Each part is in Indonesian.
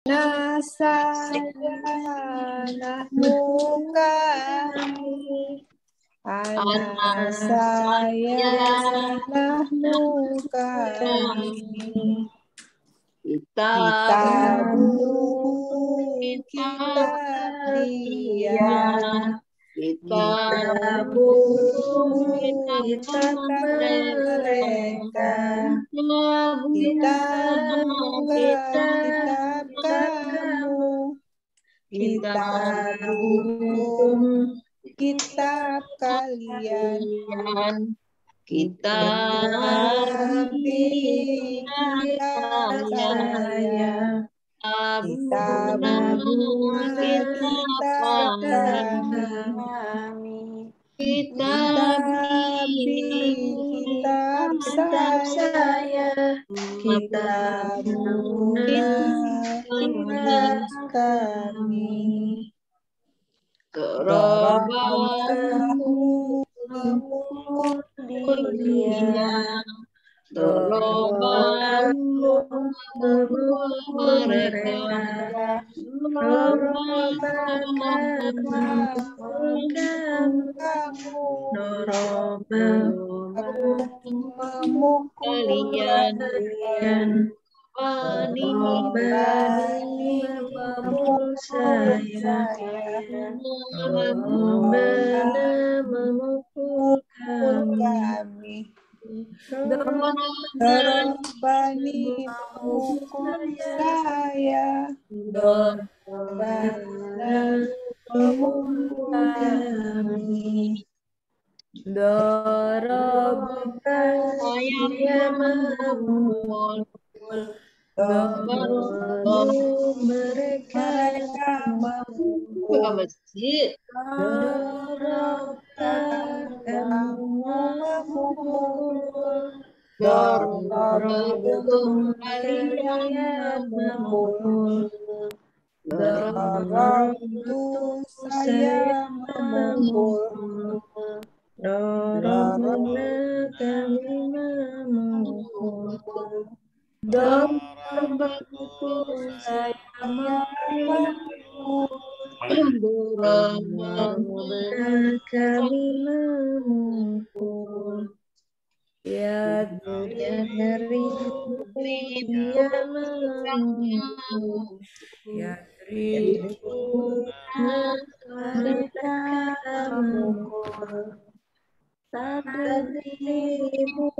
Anak saya, anakmu kami. Anak saya, anakmu kami. Kita bunuh, kita lihat. Kita bunuh, kita mereka. Kita buka kitab kamu. Kita bunuh kitab kalian. Kita ambil kitab saya. Kita bunuh kitab kami. Kita ambil kitab saya. Kita bunuh kitab kami. Dorobahu memukul dia. Dorobahu memukul mereka. Dorobahu kamu. Dorobahu memukul kalian. Bani memukul saya. Benar memukul kami. Bani memukul saya. Benar memukul kami. Saya memukul. Mereka memukul. Dorong kalian memukul. Dorong saya memukul. Dorong kami memukul. Dorong saya memukul. Dorong kami memukul. Ya dari dia memukul. Ya ribu mereka memukul. Tadribu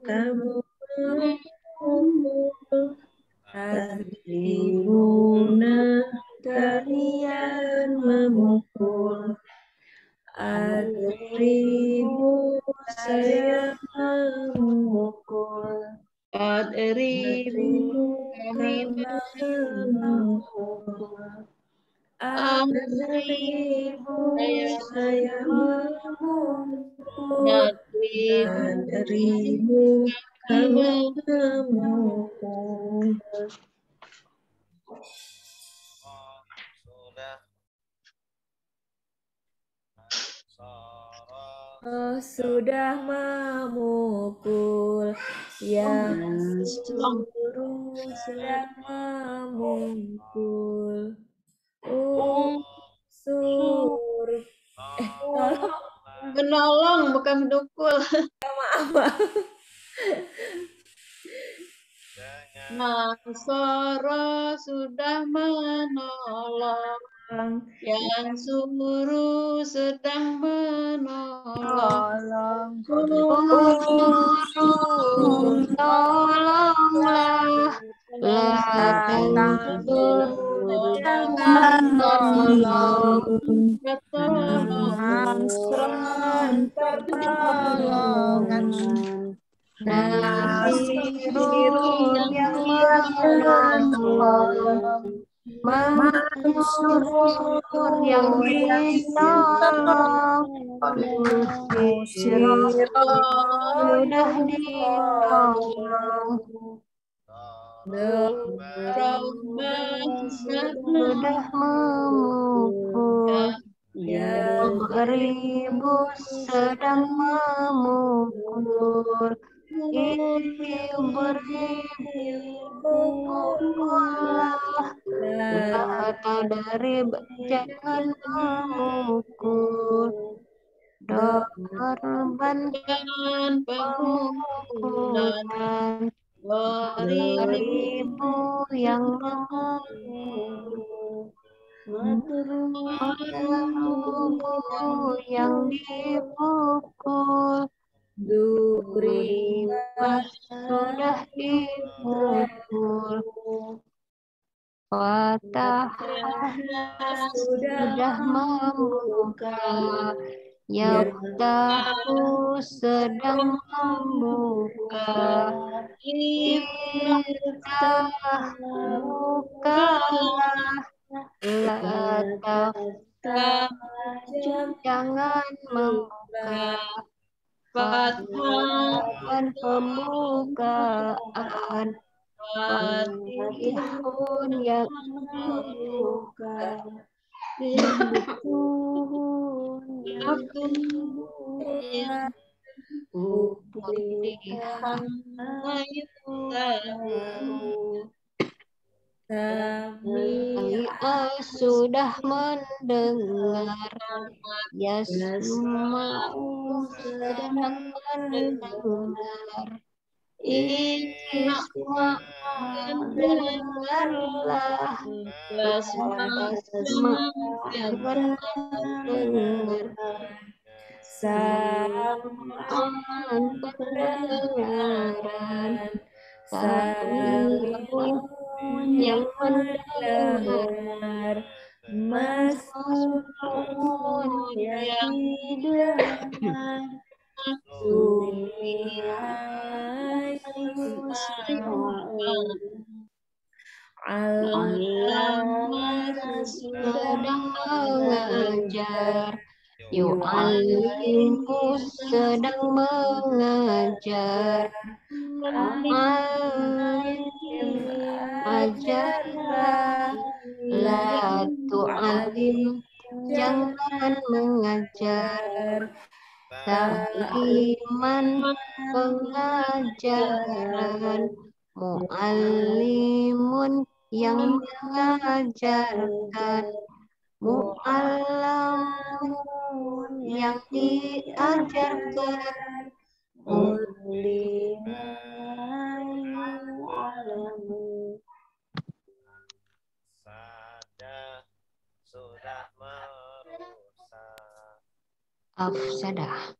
kamu memukul. Tadribuna kalian memukul. Adribu saya memukul. Adribu kami memukul. Adribu saya memukul. Adribu kami memukul. Oh, sudah memukul yang suruh sudah memukul suruh menolong bukan mendukul. Maaf. Nasara sudah menolong. Yang suruh sedang menolong. Tolonglah. Jangan tolong. Pertolongan. Nasirun yang menolong. Mansur yang ditolong. Sudah ditolong. Sudah memukul. Yang ribu sedang memukul. Ibu beribu pukullah Tadarib jangan memukul, darban pemukulan, beribu yang memukul, rubuh yang dipukul, Duribah sudah dipukul, Fatah sudah membuka, Yaftahu sedang membuka, Iftah bukalah, La taftah jangan membuka, Fathan pembukaan, Fatihun yang membuka, sudah mendengar, Yasma'u sedang mendengar, Isma dengarlah, Asma mendengar, Sam'an pendengaran, Sami'un yang mendengar, Mas'un yang didengar, Sulihai Isma'un, Alama sedang mengajar, Yu'alimu sedang mengajar, Alim ajarlah, La tu'alim jangan mengajar, Ta'liman pengajaran, Mu'allimun yang mengajarkan, Mu'allamun yang diajarkan, Sada sudah merusak. Afsadah.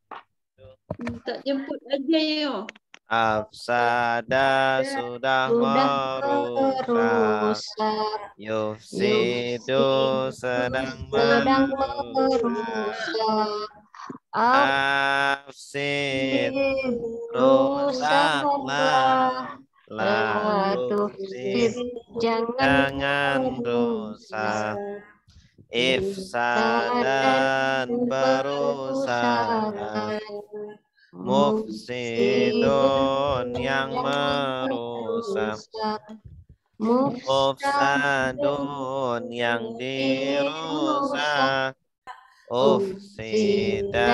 Tak jemput aja yo. Afsada sudah merusak. Yufsidu sedang merusak. Afsid rusaklah. La tufsid jangan rusak. Ifsadan perusakan. Mufsidun yang merusak. Mufsadun yang dirusak. Ufsida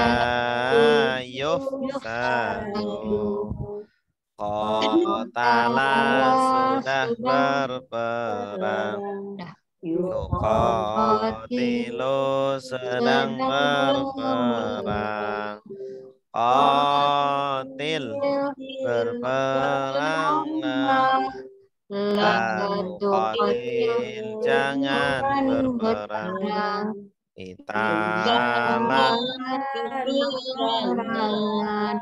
yufsadu. Qatala sudah berperang. Yuqatilu sedang berperang. Qatil berperanglah. La tuqatil jangan berperang. Italah peperangan,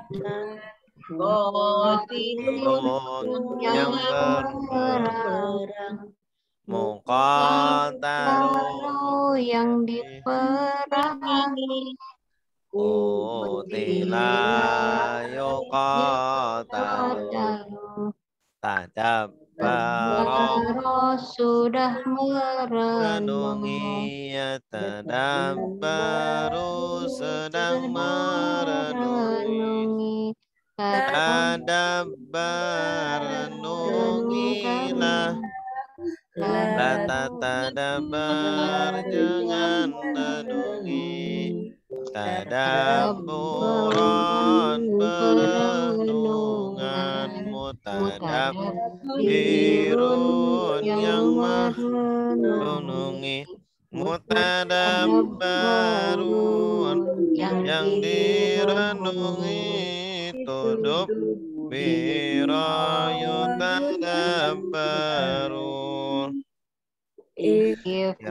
Qatilun yang berperang. Muqatalu yang diperangi, Qutila yuqatalu. Tadabbaro sudah merenungi, tadabbaru sedang merenungi. Tadabbar renungilah. La tadabbar jangan renungi. Tadabburan perenungan, mutadabbirun yang merenungi, mutadabbarun yang direnungi, tudub birayutadabbarun. Ikhtalafa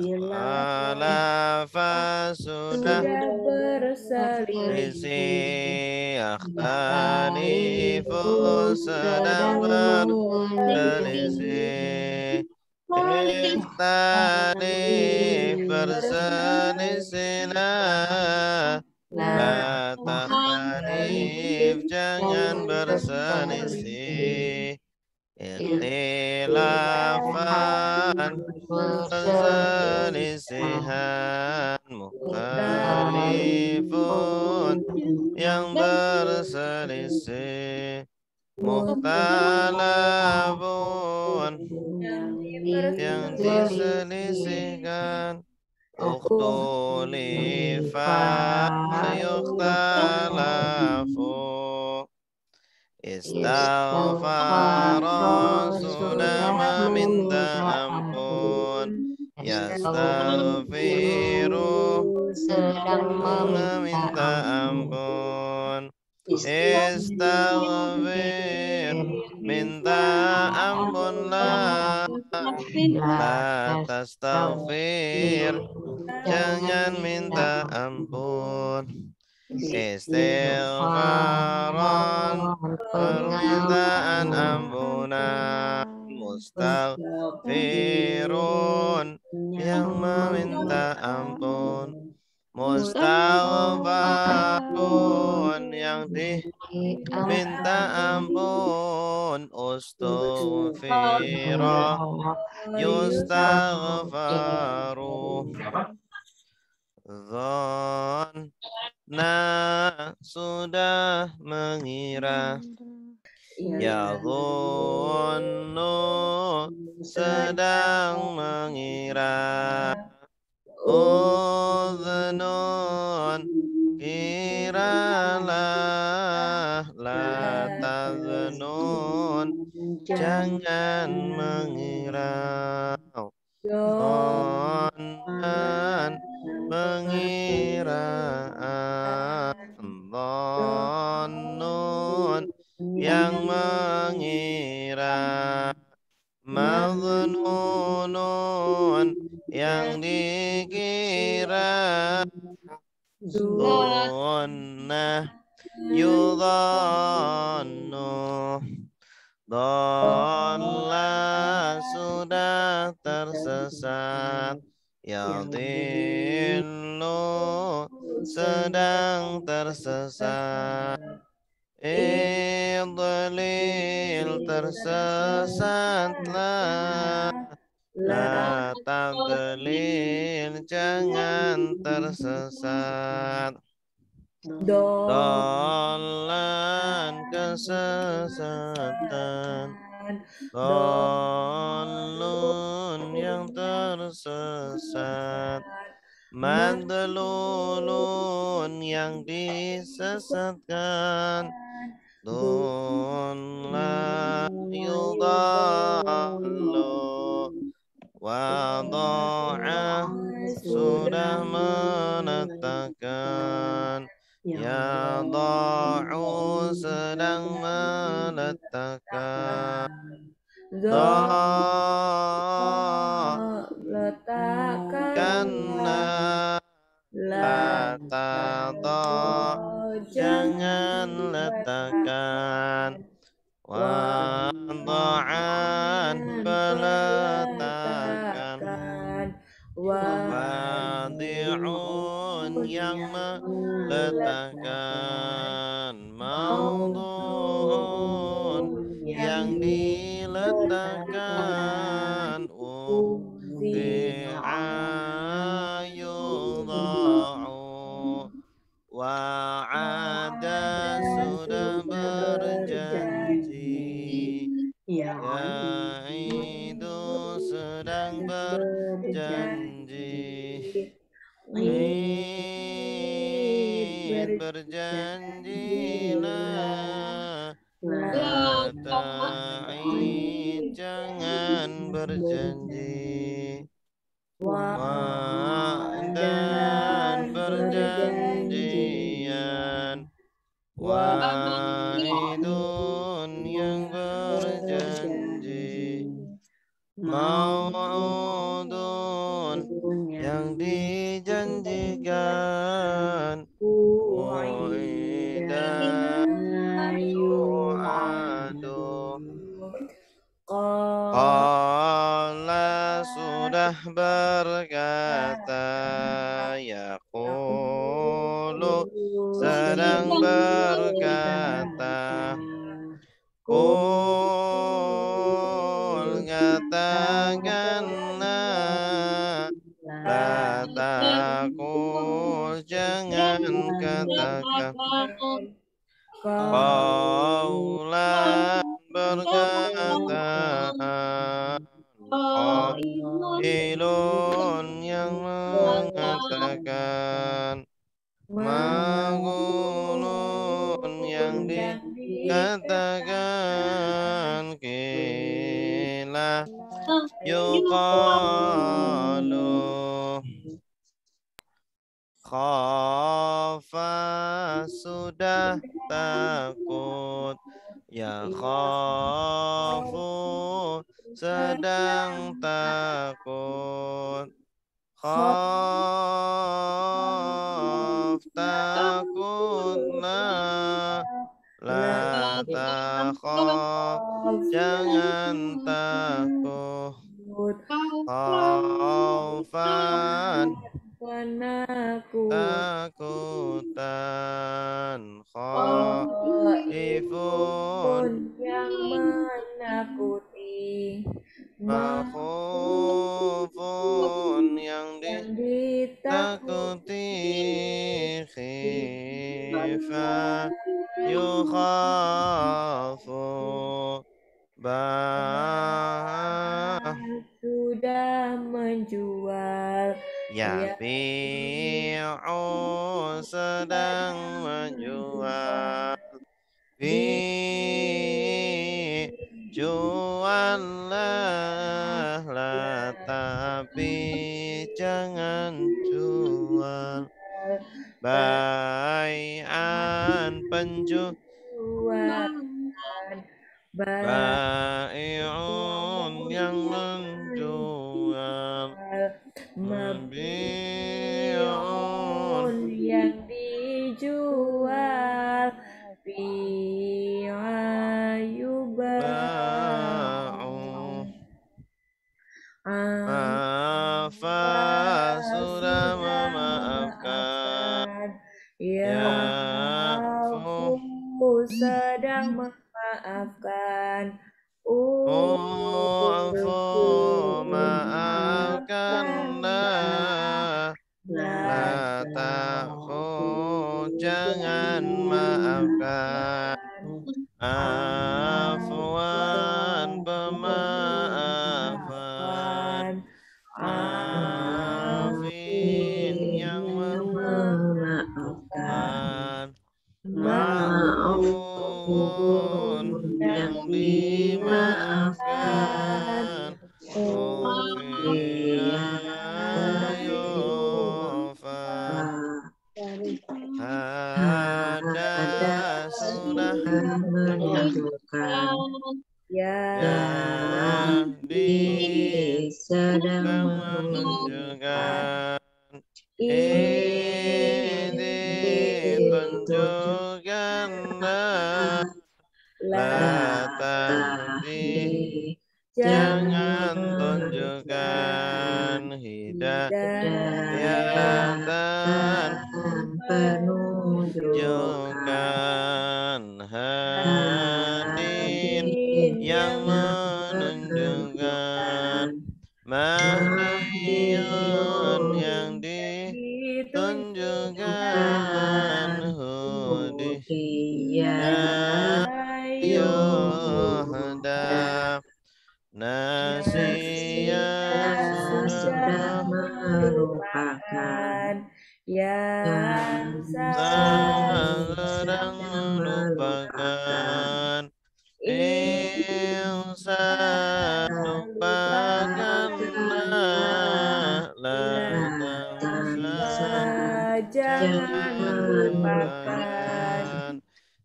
sudah berselisih, akhtalifu sedang berselisih, ikhtalif berselisihlah, la takhtalif jangan berselisih, ikhtilafan perselisihan, mukhtalifun yang berselisih, mukhtalafun yang diselisihkan, ukhtulifa yukhtalafu, istaghfara sudah meminta ampun, yastaghfiru sedang meminta ampun, istaghfir minta ampunlah, la tastaghfir jangan minta ampun, istighfaran permintaan ampunan, mustaghfirun yang meminta ampun, mustaghfarun yang diminta ampun, ustughfira yustaghfaru, nah sudah mengira, yadhunnu sedang mengira, udhnun kiralah, la tadhnun jangan mengira, dhannan pengiraan, dhannun yang mengira, madhnunun yang dikira, dhannah yudhannu, dhalla sudah tersesat, yadhillu sedang tersesat, idlil tersesatlah, la tadlil jangan tersesat, dolan kesesatan, dolun yang tersesat, madlulun yang disesatkan, la yudallu, wadu'a sudah meletakkan, yada'u sedang meletakkan, karena la tada jangan letakkan, wada'an peletakan, wadi'un yang meletakkan, maudhu'un yang diletakkan, udi'a yudha'u, wa'ada sudah berjanji, ya'idu sedang berjanji, id berjanjilah, la wa'id jangan berjanji, wa'dan perjanjian, wa'idun yang berjanji, mau'udun yang dijanjikan, u'idan yu'adu. Qala sudah berkata, yaqulu sedang berkata, qul katakanlah, la taqul jangan katakan, qaulan perkataan, qailun yang mengatakan, maqulun yang dikatakan, qila yuqalu, khafa sudah takut, ya khafu sedang takut, khaf takutlah, la takhaf jangan takut, khaufan takutan, khaifun yang menakuti, makhufun yang ditakuti, ditakuti, khifa yukhafu, sudah menjual, yabi'u sedang menjual, jualah, lah tapi jangan jual, bai'an penjual, bai'un yang menjual, mabi'un yang dijual, ba'u, afa sudah memaafkan, Ya'fu sedang memaafkan, U'fu maafkanlah, la ta'fu jangan maafkan, afwan pemaafan, afin yang memaafkan, ma'afun yang dimaafkan, ufiya yufa, ada sudah menentukan, Yahdi sedang menunjukkan, ditunjukkanlah, la tahdi jangan tunjukkan, hidayatan penunjukan, hadin yang menunjukkan, mahdiyun yang ditunjukkan, yuhda, nasiyah sudah melupakan, yang sedang melupakan, Jangan melupakan.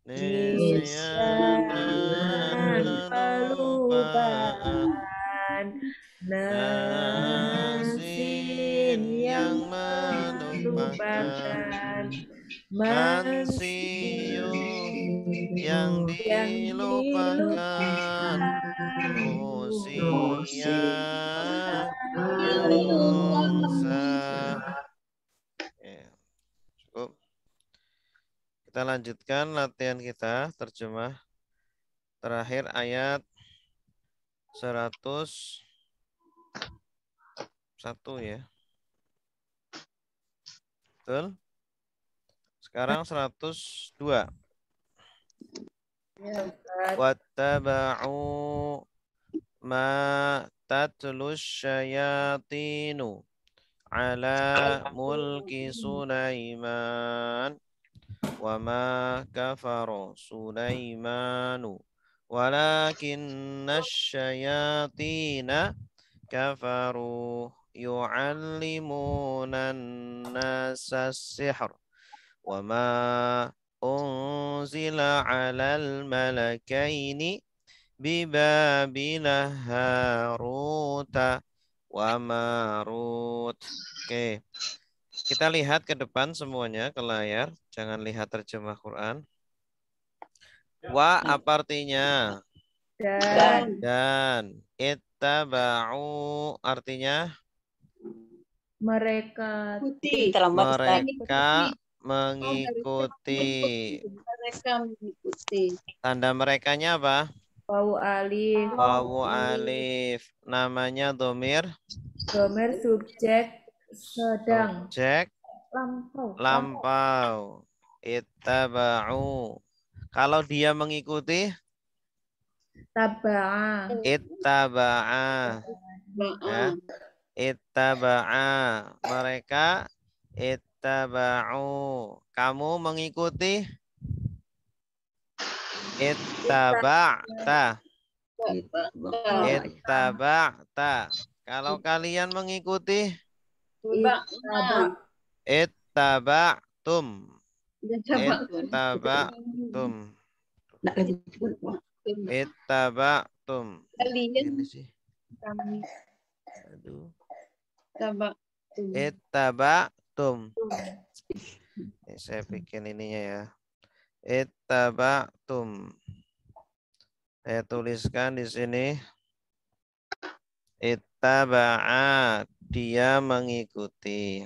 niscaya Jangan melupakan. Nasin yang melupakan. Mansiyu yang dilupakan, Nusia yang mungsa. Ya, cukup. Kita lanjutkan latihan kita terjemah terakhir ayat 101 ya. Betul? Sekarang 102. Wattaba'u ma tatlus syayatinu ala mulki Sulaiman wa ma kafara Sulaimanu walakinna syayatina kafaru yu'allimuna an-nasa as-sihr wa ma unzila 'alal malakaini bibabila Haruta wa Marut. Oke. Kita lihat ke depan semuanya ke layar, jangan lihat terjemah Quran. Wa apa artinya? Dan ittaba'u artinya mereka mengikuti. Mereka mengikuti. Tanda merekanya apa? wawu alif. Wawu alif. Namanya domir. Domir subjek sedang. Subjek Lampau. Ittaba'u. Kalau dia mengikuti Taba'a. Ittaba'a. Ya. Ittaba'a. Mereka ittaba'u. Kamu mengikuti ittaba'ta. Ittaba'ta. Kalau kalian mengikuti ittaba'tum. Ittaba'tum. Ittaba'tum. Kalian Ini sih. kami Aduh. taba'tum. Ittaba'tum. Saya bikin ininya ya. Ittaba'tum. Saya tuliskan di sini. Ittaba'a. Dia mengikuti.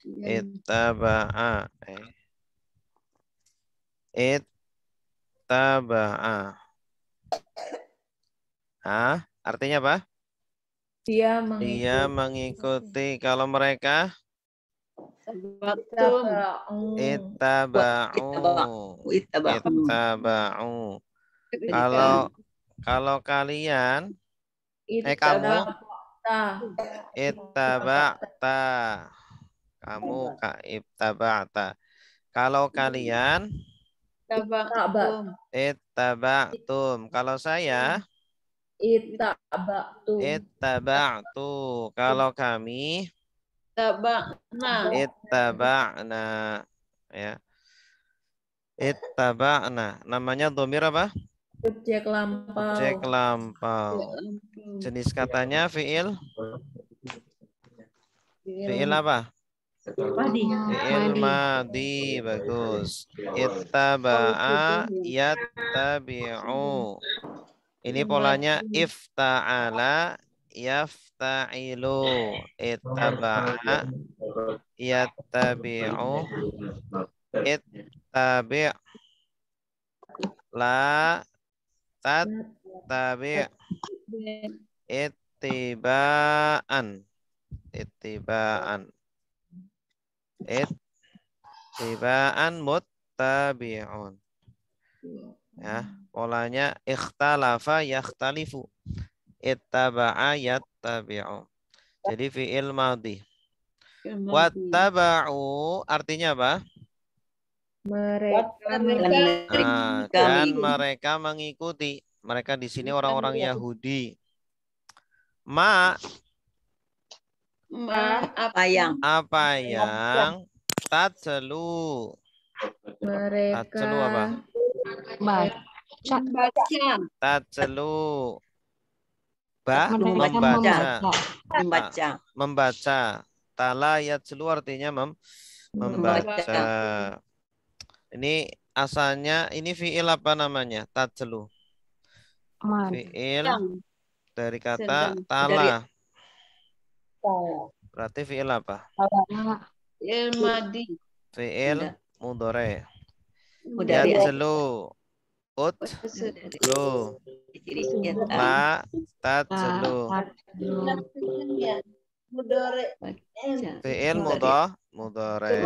Ittaba'a. Ittaba'a. Artinya apa? Dia mengikuti. Kalau mereka Taba'tum. ittaba'u. Kalau kalian kamu ittaba'ta. Kamu ittaba'ta. Kalau kalian Taba'tum. ittaba'tum. Kalau saya ittaba'tu. Kalau kami ittaba'na. Ya. Ittaba'na. Namanya dhamir apa? subjek lampau. Subjek lampau. Jenis katanya fiil. Fiil apa? Fiil madi. Bagus. Ittaba'a yattabi'u. Ini polanya ifta'ala yafta'ilu. Ittaba'a yattabi'u. Ittabi' la tattabi' ittiba'an. Ittiba'an muttabi'un. Ya, polanya ikhtalafa yakhtalifu. Ittaba'a yattabi'u. Jadi fi'il madhi. Wattaba'u artinya apa? Dan mereka mengikuti. Mereka di sini orang-orang Yahudi. Apa yang tatlu. Tatlu apa? Baca. Baca. Tatlu. Mereka Membaca. Membaca. Membaca. Tala yatlu artinya membaca. Ini asalnya ini fiil apa namanya? Tatlu. Fiil dari kata Sedang. tala. Berarti fiil apa? Madi. Fiil mudhari. Mudhari. Yatlu. Utlu. La tatlu. Fiil mudhari.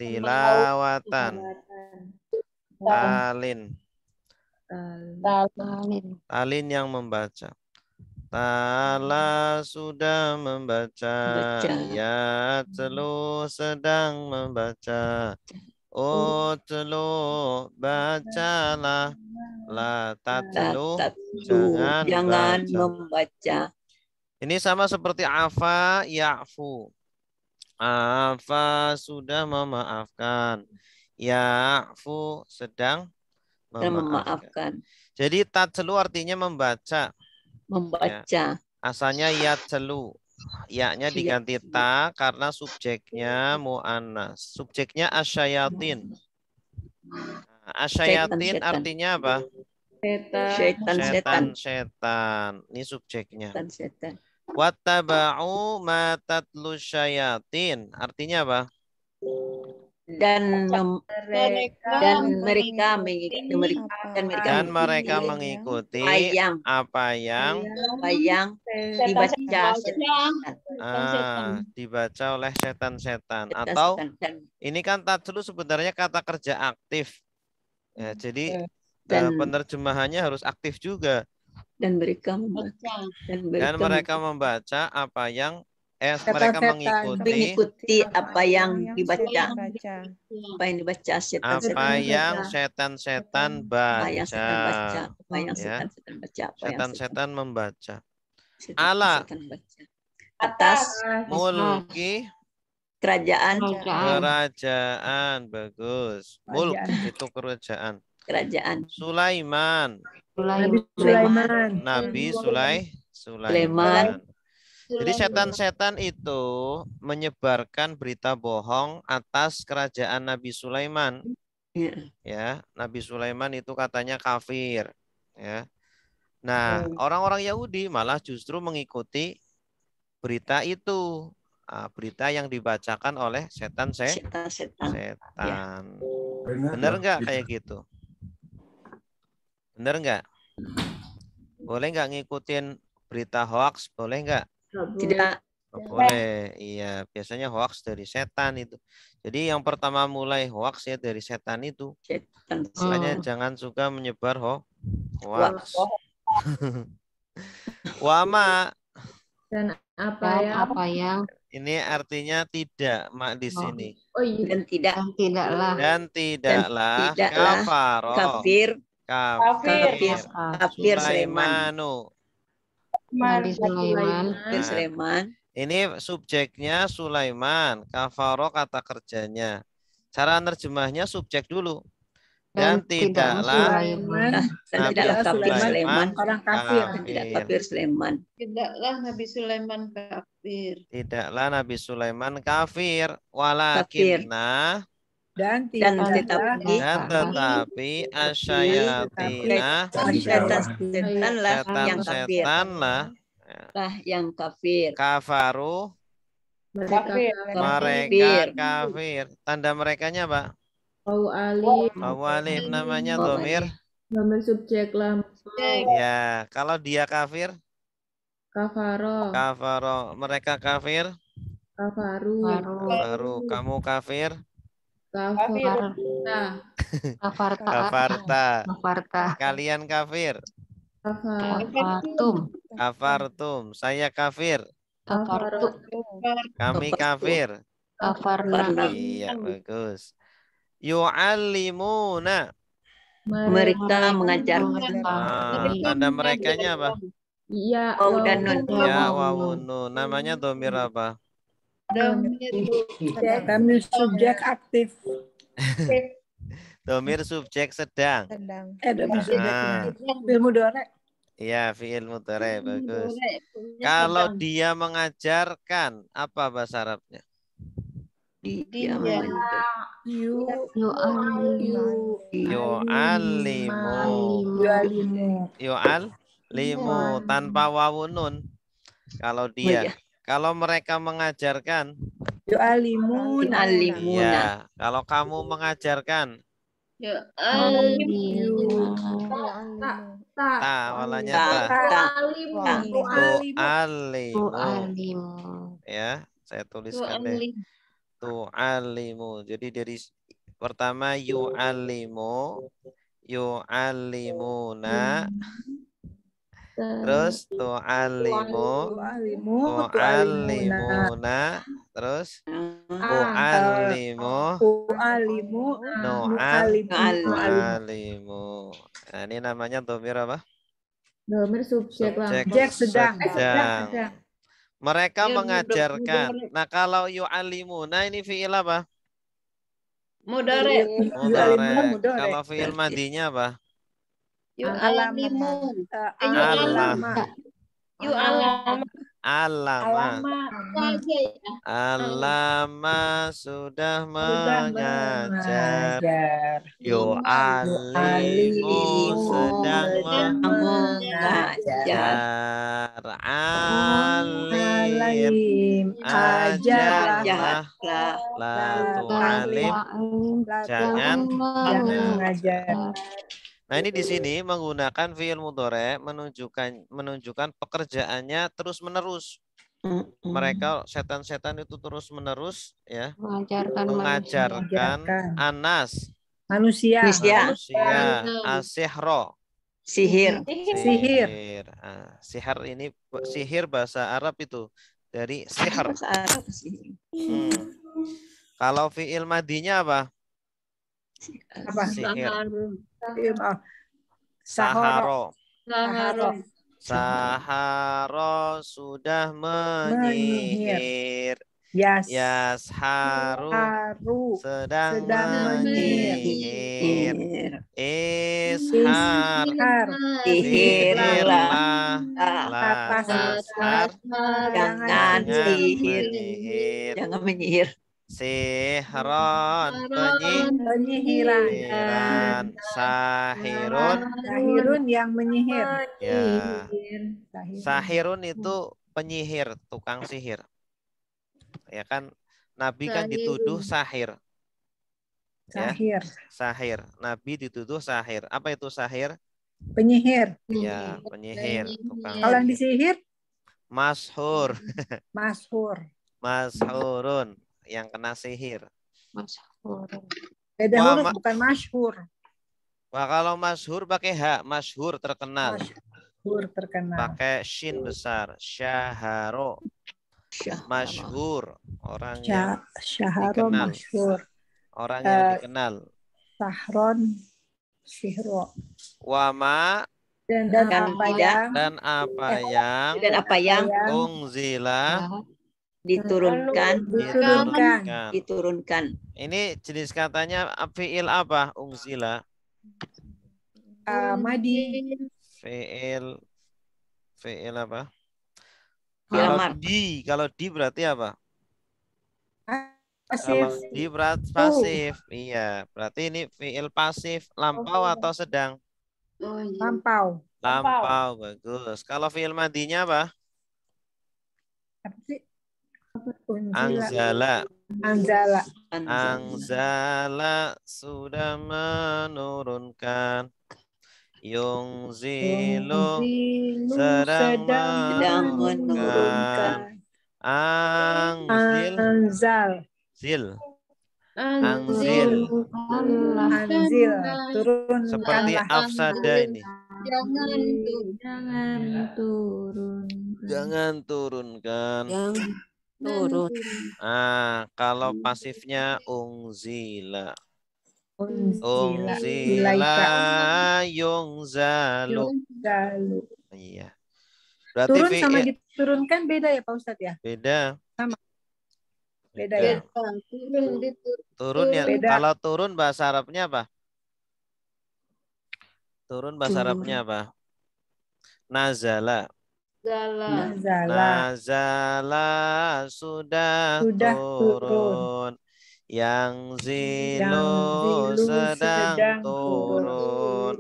Tilawatan. Talin. Talin yang membaca. Tala sudah membaca. Yatlu sedang membaca. Utlu bacalah. La tatlu jangan membaca. Ini sama seperti afa ya'fu. Afa sudah memaafkan. Ya'fu sedang memaafkan. Jadi tatlu artinya membaca. Membaca. Ya. Asalnya yatlu. Ya-nya diganti ta karena subjeknya mu'annas. Subjeknya asyayatin. Asyayatin artinya apa? Setan. Ini subjeknya. Setan. Wattaba'u ma tatlu syayatin. Artinya apa? Dan mereka mengikuti apa yang dibaca dibaca oleh setan-setan. Atau ini kan tatlu sebenarnya kata kerja aktif. Ya, jadi penerjemahannya harus aktif juga. Dan mereka membaca apa yang mereka mengikuti apa yang dibaca. Apa yang setan-setan baca. Setan-setan membaca. Ala atas mulki kerajaan. Bagus. Mulk itu kerajaan. Sulaiman. Nabi Sulaiman. Jadi setan-setan itu menyebarkan berita bohong atas kerajaan Nabi Sulaiman. Ya, Nabi Sulaiman itu katanya kafir. Ya. Nah, orang-orang Yahudi malah justru mengikuti berita itu. Berita yang dibacakan oleh setan. Benar nggak kayak gitu? Benar nggak? Boleh nggak ngikutin berita hoax? Boleh nggak? Tidak. Boleh. Iya, biasanya hoax dari setan itu. Jadi yang pertama mulai hoax ya dari setan itu. Makanya jangan suka menyebar hoax. Wama. Dan apa yang ini artinya tidak mak di sini. Dan tidaklah kafir Sulaimanu. Nabi Sulaiman. Ini subjeknya Sulaiman. Kafaro kata kerjanya. Cara nerjemahnya subjek dulu. Dan tidaklah Sulaiman orang kafir. Tidaklah Nabi Sulaiman kafir. Walakinna dan tetapi asyayatina setan-setanlah yang kafir. Kafaru mereka kafir. Tanda merekanya Pak? Alif namanya domir. Domir subjek lampau. Ya, kalau dia kafir? Kafaro. Mereka kafir? Kafaru. Kamu kafir? Kafarta. Kalian kafir? Kafartum. Saya kafir? Kami kafir? Iya, bagus. Yu'allimuna. Mereka mengajarkan. Tanda merekanya apa? Ya, wawun nun. Namanya domir apa? Domir subjek aktif. Domir subjek sedang. Domir subjeknya. Fi'il mudhari. Iya, fi'il mudhari, bagus. Kalau dia mengajarkan, apa bahasa Arabnya? Yu'allimu tanpa wawunun. Kalau dia, kalau mereka mengajarkan, Yu'allimuna. iya. Kalau kamu mengajarkan, walanya tu'allimu. Ya, saya tuliskan deh. Tu'allimu. Jadi dari pertama yu'allimuna. Terus tu'allimuna. Terus nu'allimu. Nah, ini namanya domir apa? Domir subjek sedang. Mereka mengajarkan. Nah, kalau yu'allimuna ini fi'il apa? Mudhari. Kalau fi'il madinya apa? Alama sudah mengajar. Yu'allimu sedang mengajar. Alim ajarlah. La tu'alim jangan mengajar. Nah, ini di sini menggunakan fi'il mudhari menunjukkan pekerjaannya terus-menerus. Mereka setan-setan itu terus-menerus ya mengajarkan anas manusia asihro sihir. Sihir ini sihir bahasa Arab itu dari sihir. Kalau fi'il madinya apa? Sihir. Saharo sudah menyihir. Yasharu sedang menyihir. Ishar sihirlah. Jangan menyihir. Sihron penyihiran. Sahirun yang menyihir. Ya. Sahirun itu penyihir, tukang sihir. Ya kan Nabi kan dituduh sahir. Sahir. Sahir. Nabi dituduh sahir. Apa itu sahir? Penyihir. Ya, penyihir, tukang. Kalau yang disihir? Mashur. Mashurun. Yang kena sihir. Beda huruf, bukan masyhur. Wah, kalau masyhur pakai hak, masyhur terkenal. Masyhur terkenal. Pakai shin besar, syaharo. Masyhur, orang yang dikenal. Masyhur. Orang yang dikenal. Sahron, sihro. Wama dan apa yang unzila diturunkan. Ini jenis katanya fi'il apa? Unzila. Madi. Fi'il apa? Kalau di berarti apa? Pasif. Kalau di berarti pasif. Iya, berarti ini fi'il pasif. Lampau atau sedang? Lampau. Bagus. Kalau fi'il madinya apa? Apa sih? Anzala sudah menurunkan. Yungzilu sedang menurunkan. Anzil turun. Seperti afsada ini. Jangan turunkan. Kalau pasifnya unzila. Yungzalu. Iya. Berarti turun sama diturunkan beda ya Pak Ustadz ya? Beda. Sama. Beda ya. Turun ya. Beda. Kalau turun bahasa Arabnya apa? Turun bahasa Arabnya apa? Nazala. Nazala sudah turun. Yang zilu sedang turun.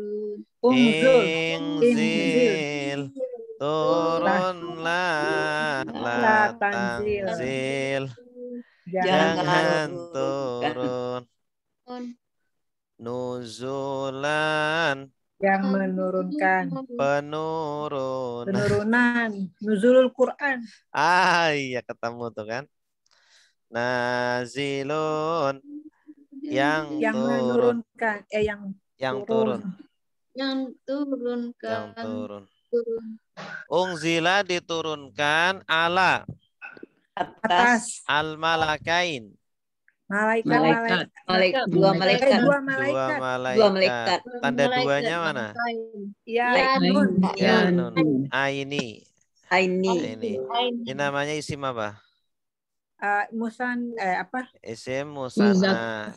Ingzil turunlah la tanzil. Jangan turun. Nuzulan Yang menurunkan. penurunan. Nuzulul Quran. Iya ketemu tuh kan. Nazilun yang turun. Menurunkan. Yang turun. Yang turunkan. Yang turun. Ungzila diturunkan ala Atas. al-malakain. Malaikat. Dua malaikat. Dua malaikat. Tanda duanya mana? Ya, Ya, nun. Aini. Aini. Ini namanya isim apa? Isim musanna.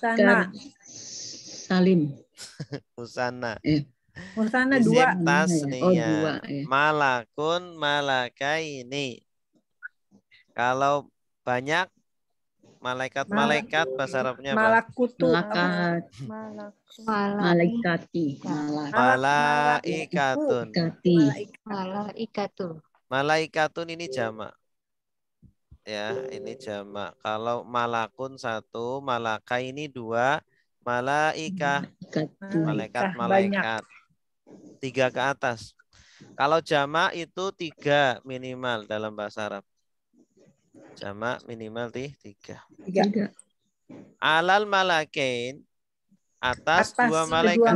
Salim. Musanna. Musanna Isim dua. tasniyah. Malakun malakaini. Kalau banyak malaikat bahasa Arabnya apa? Malakutu. Malaikati. Malaikatun. Malaikatun ini jamak. Ya, ini jamak. Kalau malakun satu, malaka ini dua, malaika malaikat. 3 ke atas. Kalau jamak itu 3 minimal dalam bahasa Arab. Jamak minimal 3. Alal malakain atas 2 malaikat.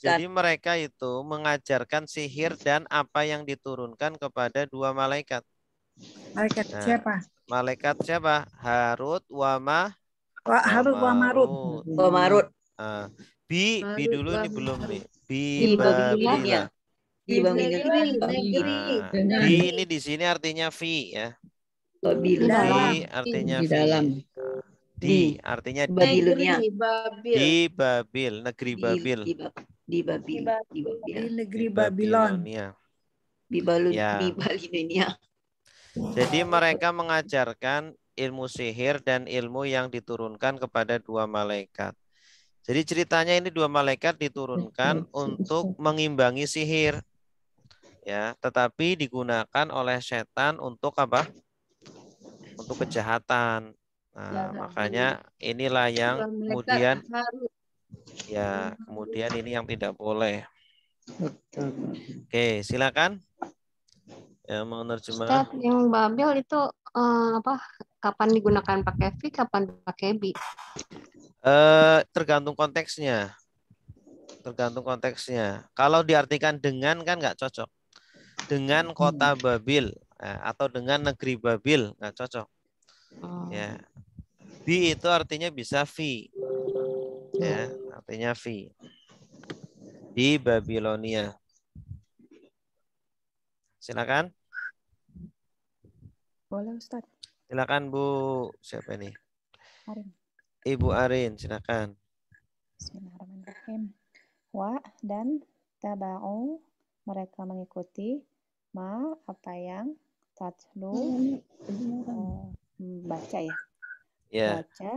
Jadi mereka itu mengajarkan sihir dan apa yang diturunkan kepada 2 malaikat. Malaikat siapa? Malaikat siapa? Harut wa Marut. Bi dulu ini belum nih. Bi ini di sini artinya fi ya. Bi artinya fi. Di artinya di Babil, negeri Babil. Di negeri Babilonia. Jadi mereka mengajarkan ilmu sihir dan ilmu yang diturunkan kepada 2 malaikat. Jadi ceritanya ini 2 malaikat diturunkan untuk mengimbangi sihir. Ya, tetapi digunakan oleh setan untuk apa? Untuk kejahatan. Nah, makanya inilah yang kemudian ini yang tidak boleh. Oke, silakan. Yang mau nerjemah. Ustaz, yang Babil itu kapan digunakan pakai fi, kapan pakai bi? Tergantung konteksnya. Kalau diartikan dengan kan nggak cocok. Dengan kota Babil atau dengan negeri Babil nggak cocok. Ya. Bi itu artinya bisa fi. Ya, artinya fi. Di Babilonia. Silakan. Boleh Ustaz. Silakan Bu. Siapa ini? Arin. Ibu Arin, silakan. Bismillahirrahmanirrahim. Wa dan taba'u, mereka mengikuti ma, apa yang tatlu, baca ya. Baca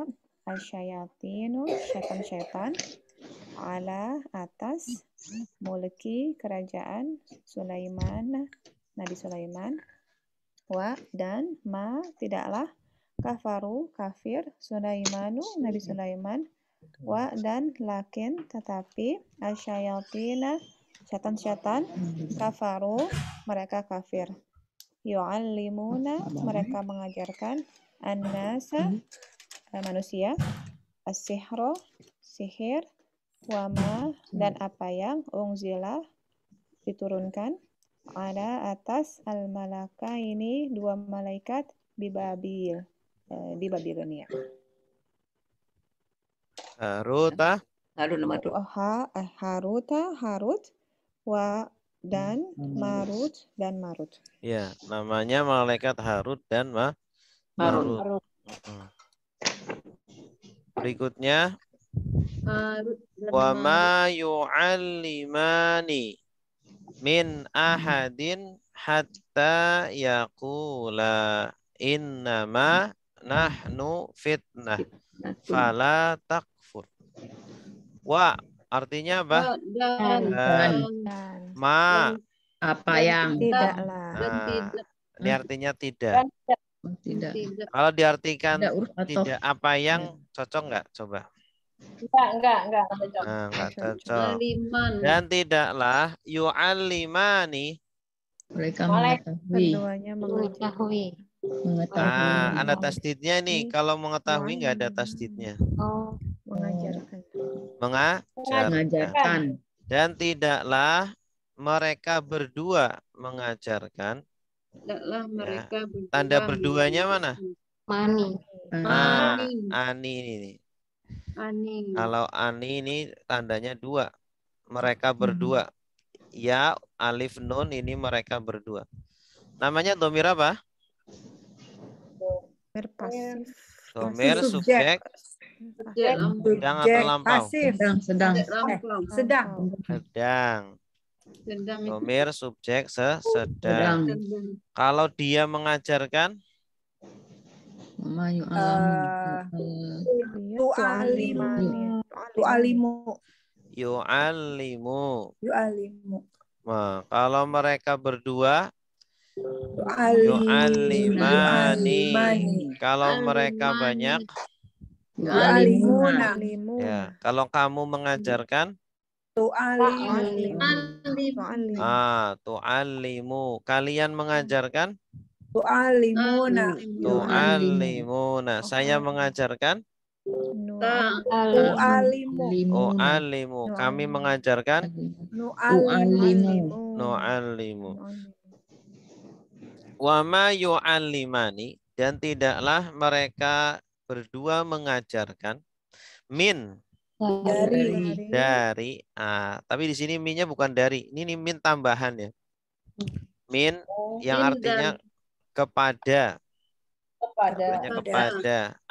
asyayatinu, setan-setan, ala atas mulki kerajaan Sulaiman, Nabi Sulaiman. Wa dan ma tidaklah kafaru kafir Sulaimanu Nabi Sulaiman. Wa dan lakin tetapi asyayatina setan-setan kafaru mereka kafir. Yu'allimuna mereka mengajarkan an-nasa manusia as-sihra sihir wa ma dan apa yang unzila diturunkan ada atas al-malaka ini 2 malaikat di Babil di Babilonia. Haruta Harut wa dan Marut. Ya, namanya malaikat Harut dan Marut. Berikutnya Harut dan wa marut. ma yu'allimani min ahadin hatta yaqula innama nahnu fitnah fala takfur. Wa artinya apa? Dan Ma. Apa yang Tidaklah. dan Nah, tidak. ini artinya tidak. tidak Tidak. Kalau diartikan ada uruf atau tidak apa yang cocok nggak? Coba. Enggak cocok. Nah, nggak cocok. Aliman. Dan tidaklah yu'allimani. mereka mengetahui Keduanya Mengetahui. Ada tasdidnya nih. Kalau mengetahui nggak ada tasdidnya. Oh, mengajarkan. mengajarkan Dan tidaklah mereka berdua mengajarkan. Tidaklah mereka berdua. Tanda berduanya mana? mani. Ani ini. Ani. Kalau ani ini tandanya dua. Mereka berdua. Ya, alif nun ini mereka berdua. Namanya domir apa? Berpasif. Domir subjek. subjek sedang atau lampau? sedang Sedang. sedang Domir subjek sedang. Kalau dia mengajarkan, tu'alimu yu'allimu. Nah, kalau mereka berdua, yu'allimani. Kalau mereka banyak, yu'allimuna ya. Kalau kamu mengajarkan, tu'allimu. Kalian mengajarkan, tu'allimuna. Saya mengajarkan, tu'allimu. Kami mengajarkan, nu'allimu. Wa ma yu'allimani, dan tidaklah mereka berdua mengajarkan, min dari tapi di sini minnya bukan dari, ini min tambahan ya. Min yang artinya kepada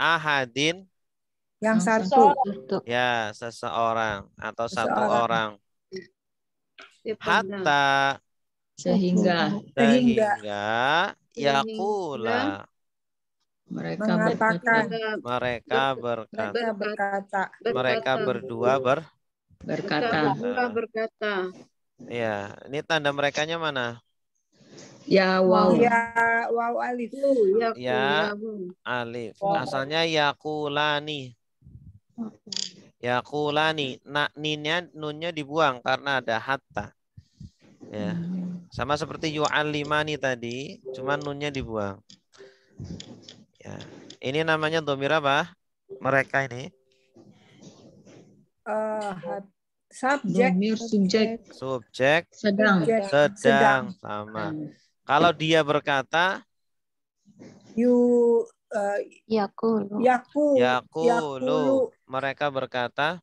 ahadin yang satu ya seseorang atau satu orang, hatta sehingga yaqula mereka berkata mereka berdua berkata ya. Ini tanda merekanya mana? ya waw alif. Ya alif. Asalnya yaqulani. Yaqulani. Nunnya dibuang karena ada hatta. Ya. Sama seperti yu'allimani tadi, cuma nunnya dibuang. Ya. Ini namanya domir apa? Mereka ini. Subjek sedang sama. Kalau dia berkata, yaqulu. Mereka berkata,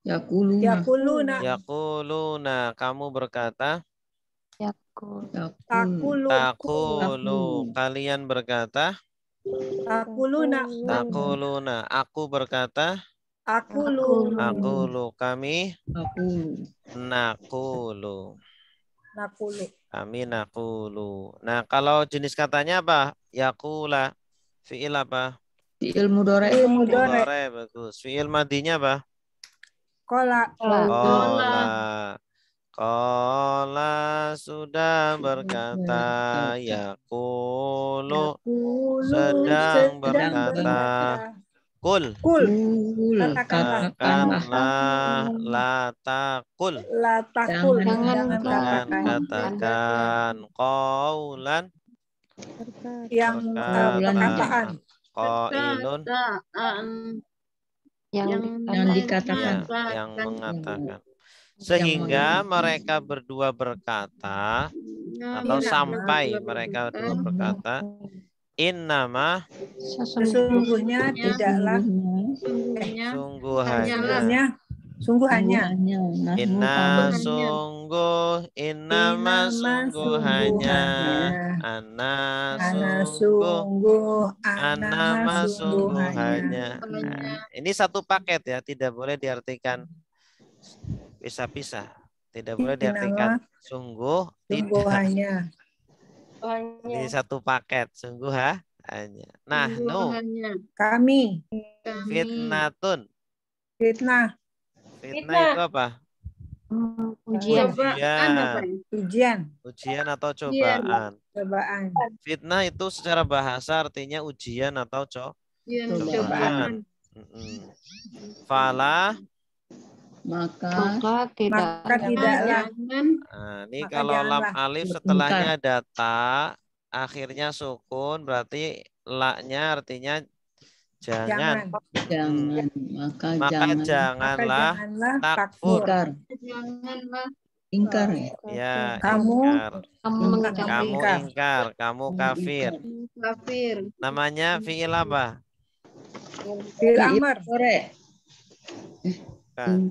yaquluna. Kamu berkata, taqulu. Kalian berkata, taquluna. Aku berkata, aqulu. Kami naqulu. Kami naqulu. Nah, kalau jenis katanya apa? Yaqula. Fi'il apa? fi'il mudhari. Bagus. Fi'il madinya apa? Qala sudah berkata, yaqulu sedang berkata. Kul katakanlah, la taqul jangan katakan, qaulan yang perkataan, qailun Yang dikatakan, yang mengatakan. Sehingga mereka berdua berkata, atau sampai mereka berdua berkata, innama sesungguhnya tidaklah sungguh hanya inna sungguh, innama sungguh hanya, ana sungguh, annama sungguh hanya. Nah, ini satu paket ya, tidak boleh diartikan pisah-pisah. Tidak boleh diartikan sungguh, Sungguh tidak. hanya. Ini satu paket, sungguh hanya. Nah, Kami. fitnatun. Fitnah. Fitnah itu apa? Ujian. Ujian atau cobaan. Cobaan. Fitnah itu secara bahasa artinya ujian atau cobaan. Fala Maka tidak. tidaklah. Nah, ini kalau lam alif setelahnya ada ta, akhirnya sukun, berarti la-nya artinya jangan. Maka janganlah takfur. Ingkar. Ya, Kamu ingkar, kamu kafir. Namanya fi'il apa? Fi'il amr.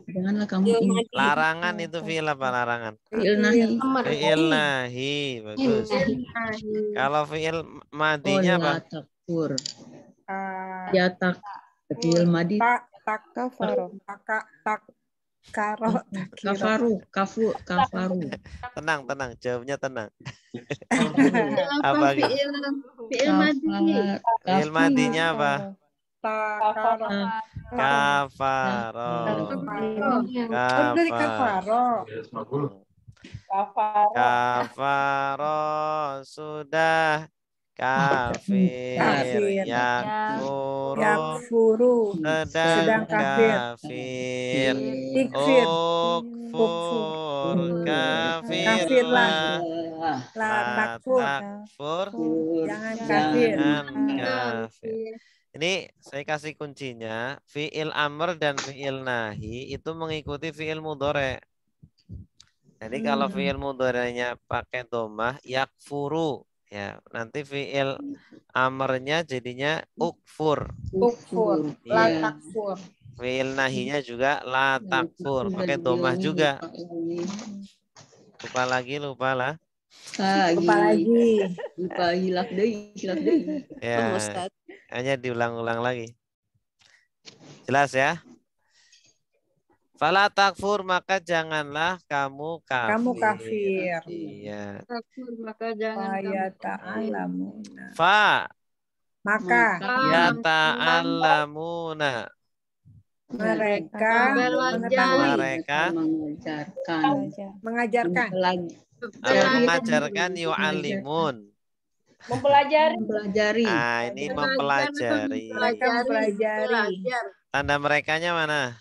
Janganlah kamu Larangan itu fi'il apa larangan? fi'il nahi. Fi'il nahi, bagus. Kalau fi'il madinya apa? Takfur. Ya tak fi'il madi. Kafaru. Kafaru. Tenang, jawabnya tenang. Apa fi'il madi? Fi'il madinya apa? Kafaro. Kafaro sudah kafir. Yakfuru sedang kafir. Ukfur kafirlah. La takfur Jangan kafir. Ini saya kasih kuncinya, fi'il amr dan fi'il nahi itu mengikuti fi'il mudhari. Jadi kalau fi'il mudhari'nya pakai dhammah yakfuru, ya nanti fi'il amrnya jadinya ukfur. La takfur. Fi'il nahinya juga la takfur, pakai dhammah juga. Lupa lagi. Lupa hilaf deui. Ya, hanya diulang-ulang lagi. Jelas ya? Fala takfur, maka janganlah kamu kafir. Kamu kafir. Iya. Takfur, maka jangan Ya ta'alamuna. Fa. Maka. Ya ta'alamuna. Mereka mengetahui. Mereka mengajarkan. Mengajarkan yu'alimun. Mempelajari. Ah, ini mempelajari. Mereka mempelajari. Tanda merekanya mana?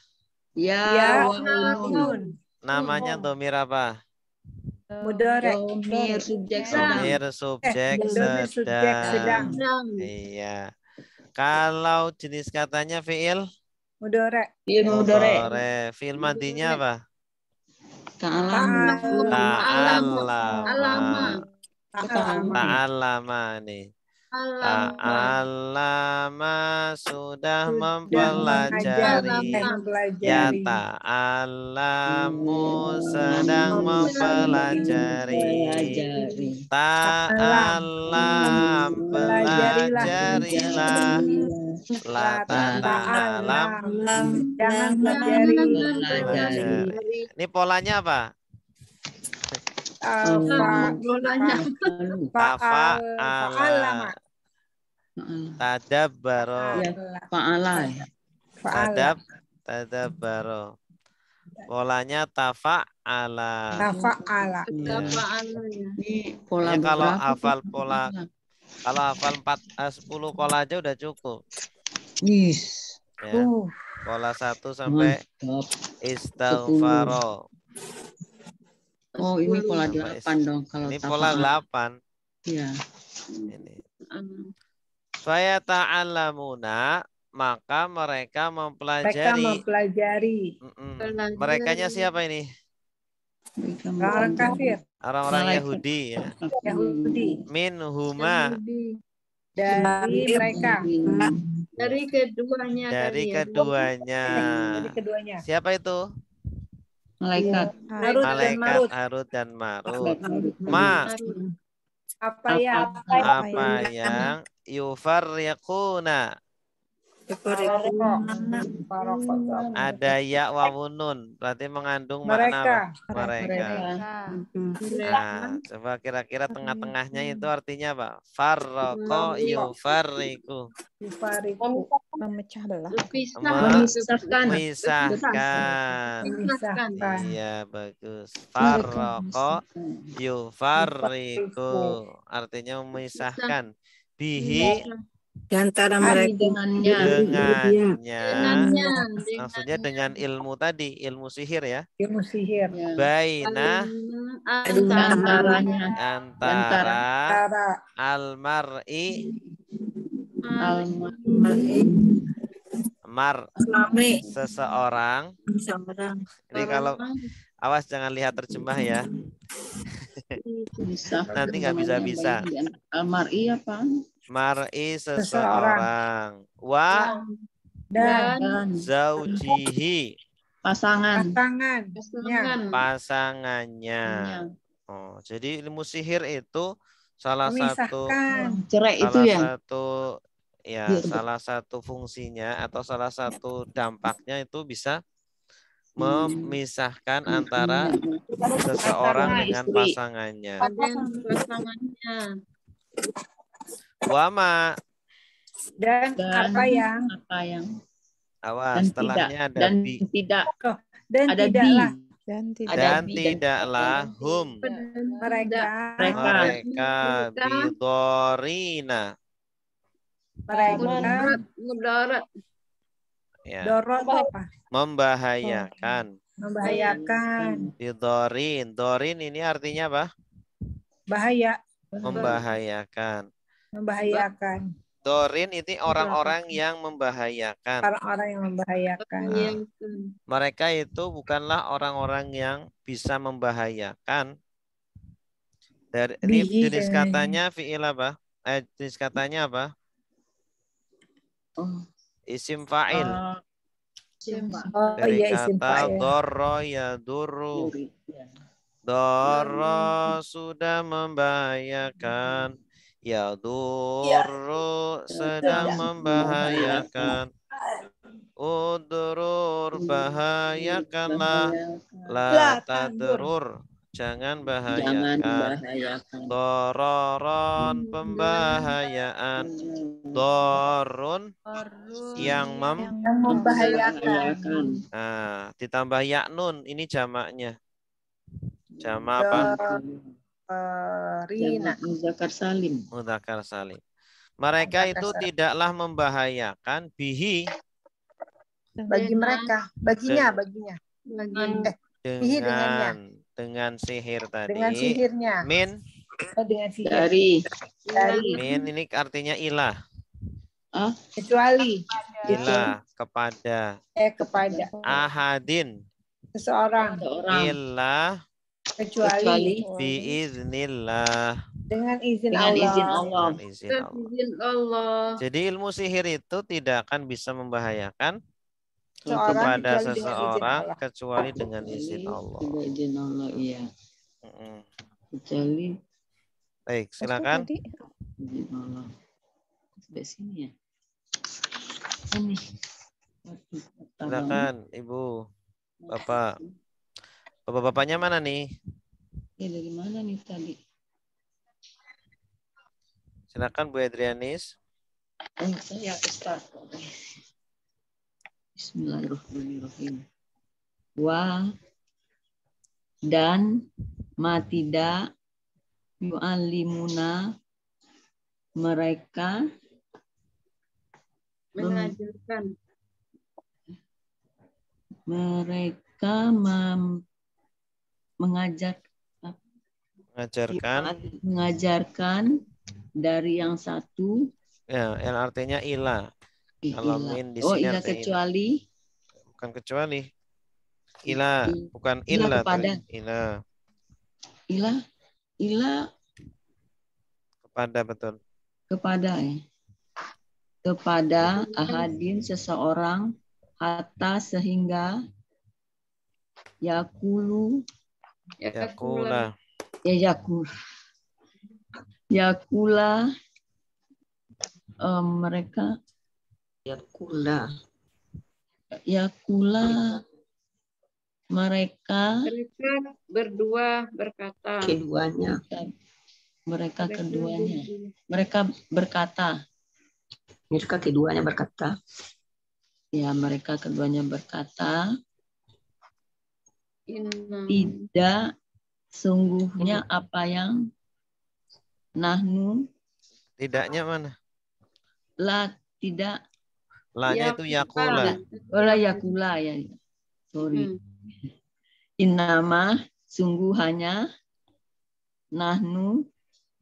Ya, nun. Namanya domir apa? Mudorek. Domir subjek sedang. Domir subjek Domir subjek sedang. Iya. Kalau jenis katanya fi'il? Mudorek. Mudorek. Fi'il madinya apa? Ta'allama nih. Ta'allama sudah mempelajari. Ya ta'allamu sedang mempelajari. Ta'allam pelajarilah. La ta'allam jangan pelajari. Ini polanya apa? Fa'ala. Tadabbaro. Tadabbaro. Polanya tafa'ala. Ini pola kalau berapa? hafal pola, kalau hafal 10 pola aja udah cukup. Yes. Ya. Pola 1 sampai istighfaro. Oh, ini pola 8 dong kalau ini pola 8. Iya. Ini. Faya ta'allamuna, maka mereka mempelajari. Merekanya siapa ini? Orang kafir. Orang-orang Yahudi ya. Yahudi. Min huma. Dari mereka. Dari keduanya. Dari keduanya. Siapa itu? Malaikat. Harut dan Malaikat marut. Harut dan Marut. Ma, Apa yang? apa yang yufarriquna. Ada ya wawunun, berarti mengandung makna apa? Mereka. Nah, coba kira-kira tengah-tengahnya itu artinya apa? Farraqo yufarriqu. Memecah belah. Memisahkan. Memisahkan. Iya, bagus. Farraqo yufarriqu. Artinya memisahkan. Bihi Di antara mereka. dengannya. Maksudnya dengan ilmu tadi, ilmu sihir ya. Ilmu sihir. Baina Antaranya. antara almar'i mar seseorang. Ini kalau awas jangan lihat terjemah ya. Nanti nggak bisa-bisa. Almar'i apa? Mar'i seseorang. Wa Dan zaujihi Pasangan. pasangannya. Oh, jadi ilmu sihir itu salah satu Cerai itu ya. Salah satu fungsinya atau salah satu dampaknya itu bisa memisahkan antara seseorang dengan pasangannya. Wama dan apa yang? awas setelahnya ada dan bi. Tidak. Dan Ada tidaklah. Dan tidaklah hum Mereka bidorina. Mudarat. Ya. Dorot apa? Membahayakan. Bidorin. Dorin ini artinya apa? Bahaya. Membahayakan. Dorin ini orang-orang yang membahayakan. Orang-orang yang membahayakan. Mereka itu bukanlah orang-orang yang bisa membahayakan. Ini jenis katanya fi'il apa? Jenis katanya apa? Isim fa'il. Dari kata dorro ya duru. Dorro sudah membahayakan. Ya duru sedang membahayakan. Udurur bahayakanlah. La tadrur jangan bahayakan. Dororon pembahayaan. Dorun yang membahayakan. Nah, ditambah yaknun ini jamaknya. Jamak apa? Muzakkar salim. Muzakkar salim. Mereka itu tidaklah membahayakan bihi bagi mereka, baginya. Dengan sihir tadi. Dengan sihirnya. Min dengan sihir. Dari. Min ini artinya ilah. Kecuali. Ilah kepada. Kepada. Ahadin. Seseorang. Ilah. Kecuali. Biiznillah. Dengan izin Allah. Jadi ilmu sihir itu tidak akan bisa membahayakan kepada seseorang kecuali dengan izin Allah. Izin Allah, iya. Kecuali. Baik, silakan. Izin Allah. Sampai sini ya. Ini. Silakan, Ibu, Bapak. Bapak-bapaknya mana nih? Ya dari mana nih tadi? Silakan Bu Adrianis. Saya Ustaz. Bismillahirrahmanirrahim. Wa dan tidak yu'allimuna mereka mengajarkan mengajarkan dari yang satu ya, yang artinya ilah. Kalau min di sini ilah kecuali bukan kecuali. Ilah bukan ilah kepada. Ilah kepada betul. Kepada ya. Kepada ahadin seseorang hatta sehingga Yakulu. Yakula. Yakula. Mereka. Yakula. Mereka berdua berkata. Keduanya. Mereka keduanya. Mereka berkata. Mereka keduanya berkata. Ya, mereka keduanya berkata. Tidak sungguhnya apa yang nahnu. Tidaknya mana? Tidak. Lanya itu yakula. Yakula ya. Sorry. Innama sungguh hanya nahnu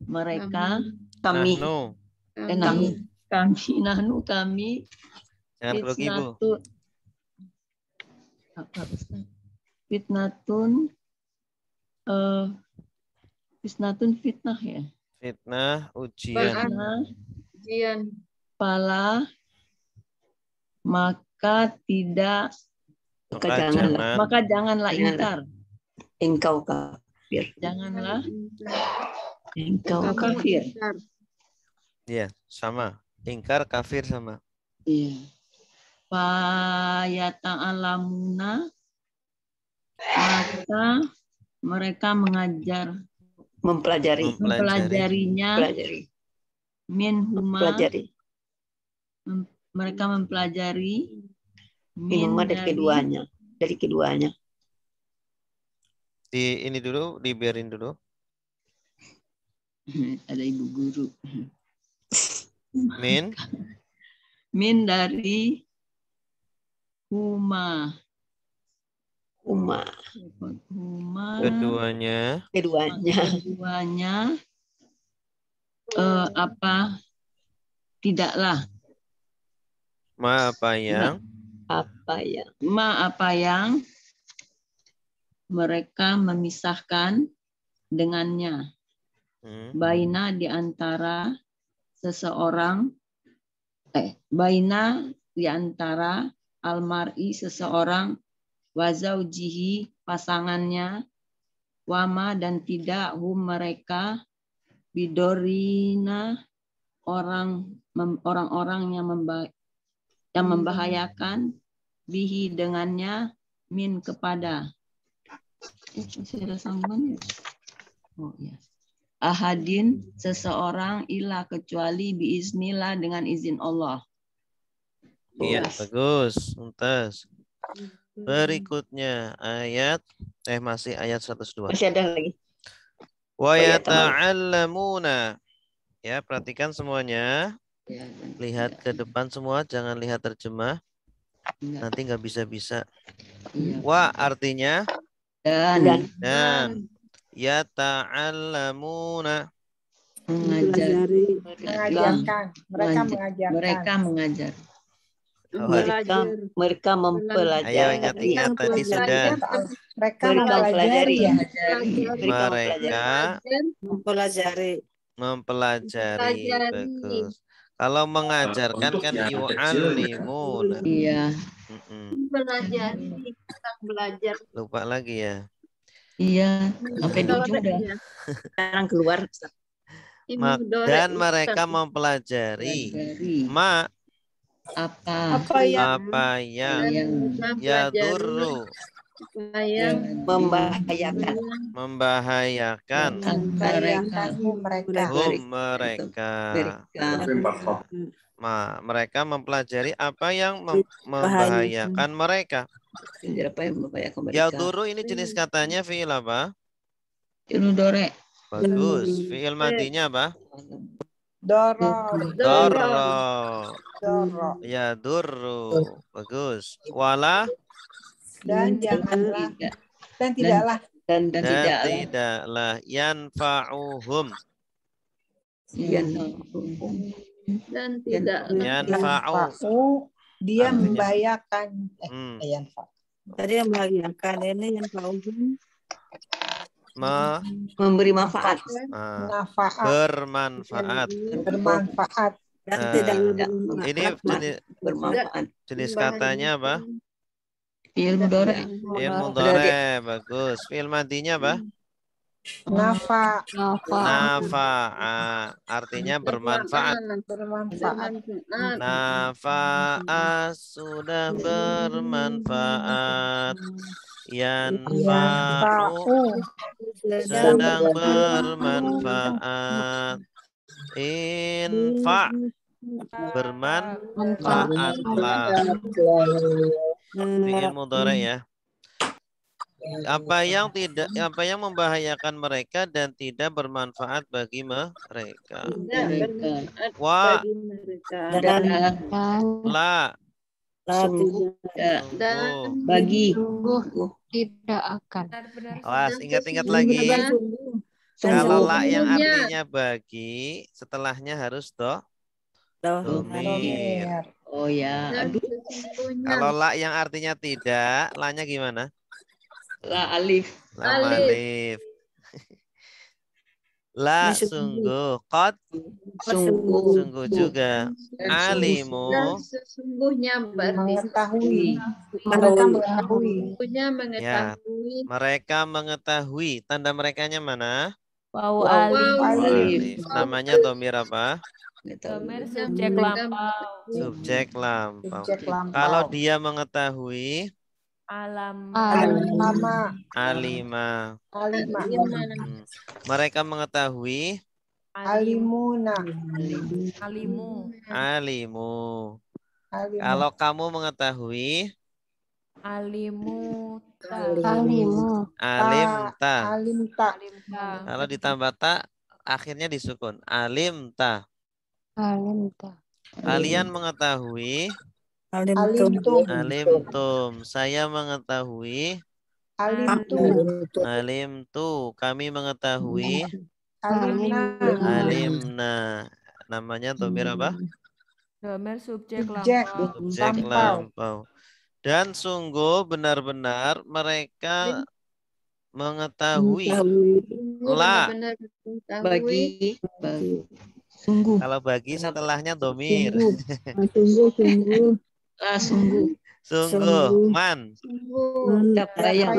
mereka Kami. Kami Jangan grogi, Bu. Fitnatun fitnah ya. Fitnah, ujian. Pala maka janganlah ingkar. Engkau kafir. Janganlah engkau kafir. Iya, sama. Ingkar kafir sama. Iya. Fayata'alamuna maka mereka mempelajarinya minhuma mereka mempelajari dari keduanya. Ini dulu, dibiarin dulu. Ada ibu guru. Min dari huma. Keduanya. Apa? Tidaklah. Apa yang mereka memisahkan dengannya. Baina di antara almar'i seseorang wazaujihi pasangannya wama dan tidak mereka bidorina orang-orang yang membahayakan bihi dengannya min kepada ahadin seseorang ila kecuali biiznillah dengan izin Allah. Iya, bagus. Mumtaz. Berikutnya masih ayat 102. Masih ada lagi. Wa yata'allamuna. Ya, perhatikan semuanya. Lihat ke depan semua, jangan lihat terjemah. Nanti nggak bisa-bisa. Wa artinya dan yata'allamuna mengajarkan. Mereka mengajar. Mereka mempelajari. Ayo ingat tadi sudah. Mereka mempelajari. Mempelajari. Bagus. Kalau mengajarkan kan yu'allimuna. Iya. Belajar. Lupa lagi ya. Iya. Sampai 7 udah. Sekarang keluar. Dan mereka mempelajari apa yang yadurru membahayakan mereka mempelajari apa yang membahayakan mereka. Yadurru ini jenis katanya fi'il apa? Fi'il mudhari'. Bagus. Fi'il madinya apa? Doro. Ya durru. Bagus. Wala. Dan janganlah. Dan tidaklah. Dan tidaklah. Yanfa'uhum. Dan tidaklah. Yanfa'u. Dia membahayakan. Tadi yang membahayakan ini yanfa'uhum. Memberi manfaat. Bermanfaat. Dan tidak ini jenis katanya apa? Fi'il mudhari. Fi'il mudhari, bagus. Fi'il madinya apa? Nafa. Nafa'a, artinya bermanfaat. Bermanfaat. Nafa'a, sudah bermanfaat. Yanfa'u, sedang bermanfaat. Infa, bermanfaatlah. Fi'il mudhari ya. Apa yang membahayakan mereka dan tidak bermanfaat bagi mereka. Wa, la, Sungguh Dan bagi. Tidak akan. awas, ingat-ingat lagi. Kalau la yang artinya bagi, setelahnya harus domir. Oh ya, aduh. Kalau la yang artinya tidak, la-nya gimana? La alif. Lam alif. La sungguh, qad sungguh juga. Alimu sesungguhnya berarti Mengetahui. Mereka mengetahui. sesungguhnya mengetahui. mereka mengetahui. Tanda merekanya mana? Waw Alif. Alif. Namanya domir apa? Domir subjek lampau. Subjek lampau. Subjek lampau. Kalau dia mengetahui, Alama. alima. Alima. Mereka mengetahui, Alimuna. Alimu. alimu. Alimu. Kalau kamu mengetahui, Alimu. alimta. Alimta. Kalau ditambah ta, akhirnya disukun. Alimta. Kalian mengetahui, Alimtum. alimtum. Saya mengetahui, alimtu. Kami mengetahui, Alimna. alimna. Namanya domir apa? Domir subjek Subjek. lampau. Subjek lampau. Dan sungguh benar-benar mereka mengetahui. La. Benar-benar mengetahui. Bagi. Sungguh. Kalau bagi setelahnya domir. Sungguh. Sungguh. Man. Siapa yang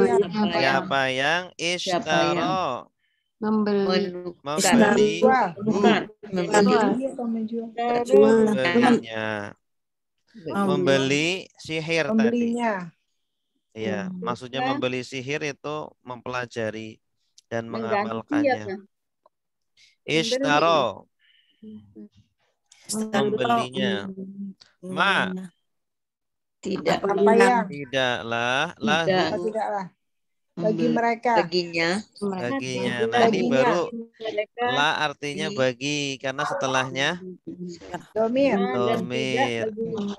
Siapa yang ishtaro. Membeli. Membeli. Membelinya. Membeli sihir tadi. Pembelinya. Iya, maksudnya membeli sihir itu mempelajari dan Mengganti mengamalkannya. apa? Ishtaro. Membelinya. Ma. Tidak. Apa yang? Tidaklah. Tidak. Lahu. Tidaklah. Bagi mereka. Baginya. Baginya. Nah ini Baginya. baru Mereka la artinya bagi. Karena setelahnya Domir. domir.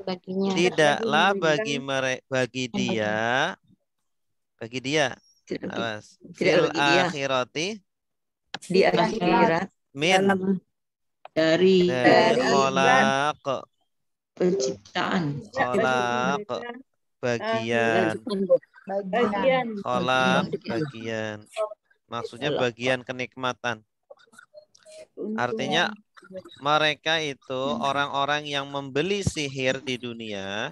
Baginya. Tidaklah bagi dia. Bagi dia. Awas. Fil bagi dia. akhirati. Di akhirat. Min. Dari Kolak. penciptaan. Kolak. Bagian. Bagian. Kolak. Bagian. Maksudnya bagian kenikmatan. Artinya mereka itu orang-orang yang membeli sihir di dunia,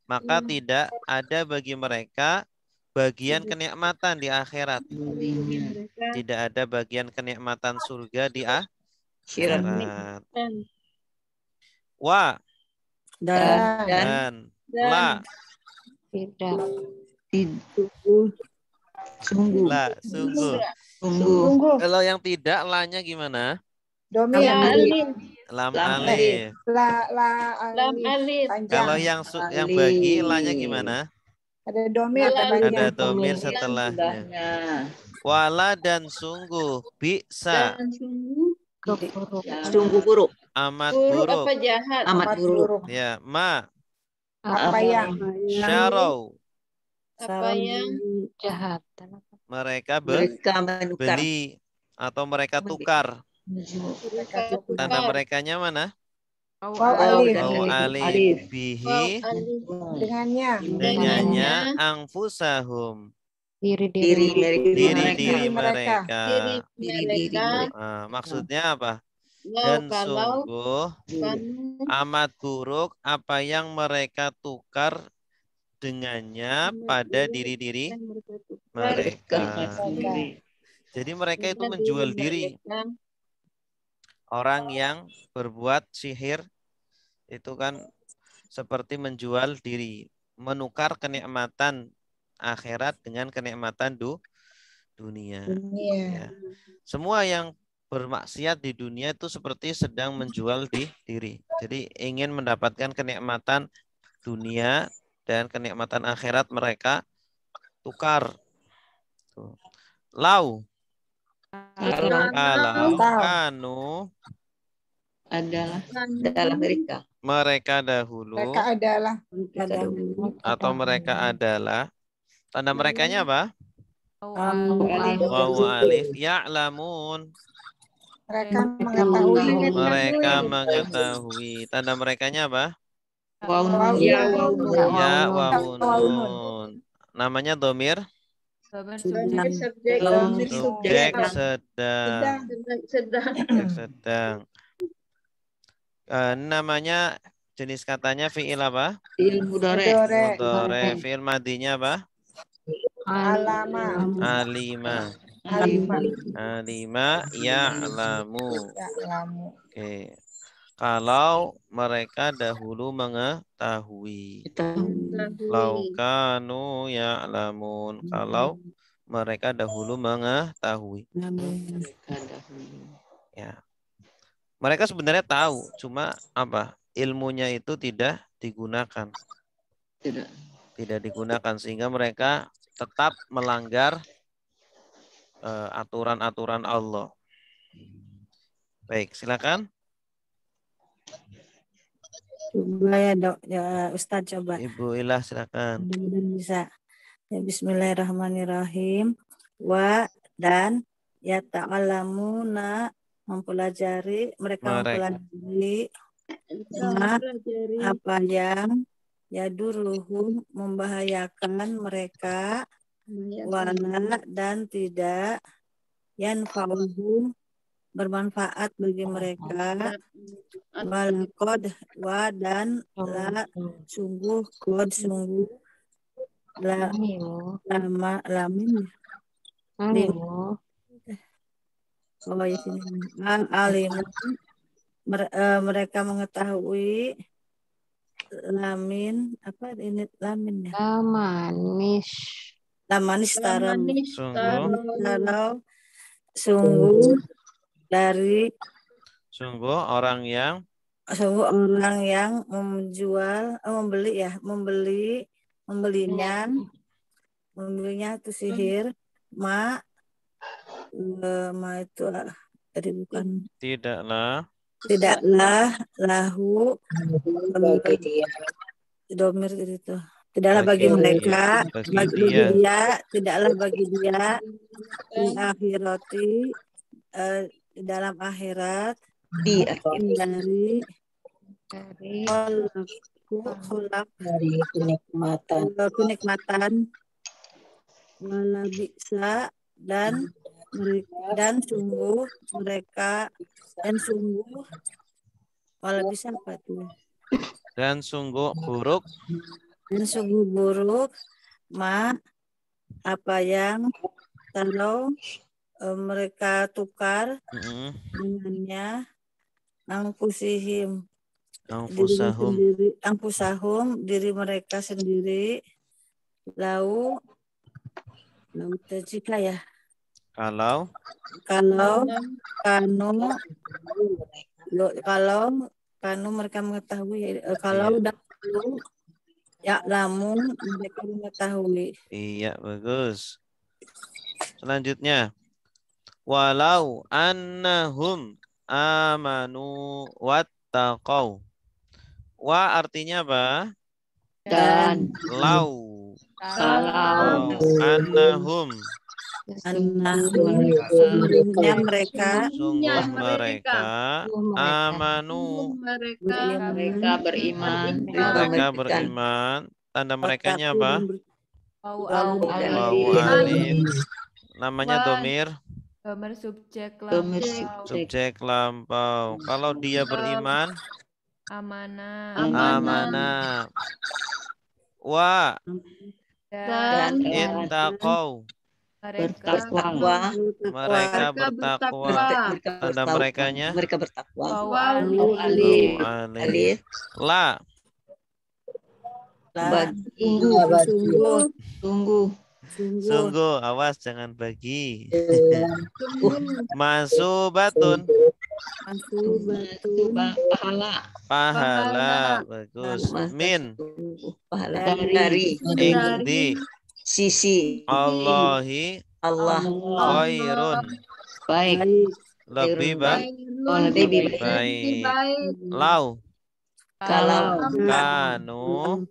maka tidak ada bagi mereka bagian kenikmatan di akhirat. Tidak ada bagian kenikmatan surga di akhirat. Wa dan la. Tidak. Sungguh. La, sungguh. Sungguh. Kalau yang tidak, la-nya gimana? Domir. Lam alif. Lam alif. Panjang. Kalau yang bagi, la-nya gimana? Ada domir. Ada domir setelahnya. Wala dan sungguh, bisa. Dan sungguh Sungguh buruk. Amat buruk buruk. apa jahat? Amat buruk. Ya, ma. Apa yang? Syarau. Apa yang Jahat. Mereka Mereka menukar. beli atau mereka tukar. Tanda merekanya mana? Waw alif. Waw alif. Bihi. Dengannya angfusahum. Diri Diri mereka. mereka Maksudnya apa? Dan kalau sungguh kamu amat buruk apa yang mereka tukar dengannya pada diri-diri mereka. Jadi mereka itu menjual diri. Orang yang berbuat sihir itu kan seperti menjual diri, menukar kenikmatan akhirat dengan kenikmatan dunia. Ya. Semua yang bermaksiat di dunia itu seperti sedang menjual diri. Jadi ingin mendapatkan kenikmatan dunia dan kenikmatan akhirat mereka tukar. Tuh. Kalau kanu adalah dalam mereka dahulu atau mereka adalah tanda merekanya apa? Wawu alif ya'lamun. Mereka mengetahui. Tanda merekanya apa? Ya wawu nun. Namanya domir? Subjek sedang. Namanya jenis katanya fi'il apa? Fi'il mudhari. Fi'il madinya apa? Alima ya'lamu. Oke. Kalau mereka dahulu mengetahui. Laukanu ya'lamun. Kalau mereka dahulu mengetahui. Ya. Mereka sebenarnya tahu, cuma apa? Ilmunya itu tidak digunakan. Tidak digunakan sehingga mereka tetap melanggar aturan-aturan Allah. Baik, silakan. Coba ya dok, ya Ustadz coba. Ibu Ilah silakan. Mudah-mudahan bisa. Ya, Bismillahirrahmanirrahim. Wa dan ya ta'alamuna mempelajari, mereka mempelajari apa yang ya duruhum membahayakan mereka, wala dan tidak yanfa'uhum bermanfaat bagi mereka, walakod wa dan la sungguh kod sungguh la lama lamin oh ya sini alim mereka mengetahui lamin apa ini lamin ya lamanis taruh sungguh dari orang yang menjual membelinya itu sihir ma itu tadi bukan tidaklah lahu domir itu tidaklah bagi mereka tidaklah bagi dia di akhirati di dalam akhirat dari kenikmatan wala bisa dan sungguh wala bisa apa tuh dan sungguh buruk apa yang kalau mereka tukar dengannya angkusahum diri mereka sendiri lau jika ya kalau mereka mengetahui kalau dahulu ya lamun mereka mengetahui. Iya, bagus. Selanjutnya walau annahum amanu wattaqau. Wa artinya apa? Dan kalau annahum mereka amanu mereka beriman tanda merekanya apa? Wawu alif. Namanya domir subjek lampau. Kalau dia beriman amanah. Wa Dan ittaqau. bertakwa. Mereka bertakwa. Tanda merekanya. Mereka bertakwa. Waw Alif. alif. La. Sungguh. Sungguh. Awas jangan bagi. Masubatun. Pahala. Bagus. Min. Pahala Dari Indi. sisi Allahi. Allah Khairun. Baik. Lebih lebih baik. Lau. kalau Kanu.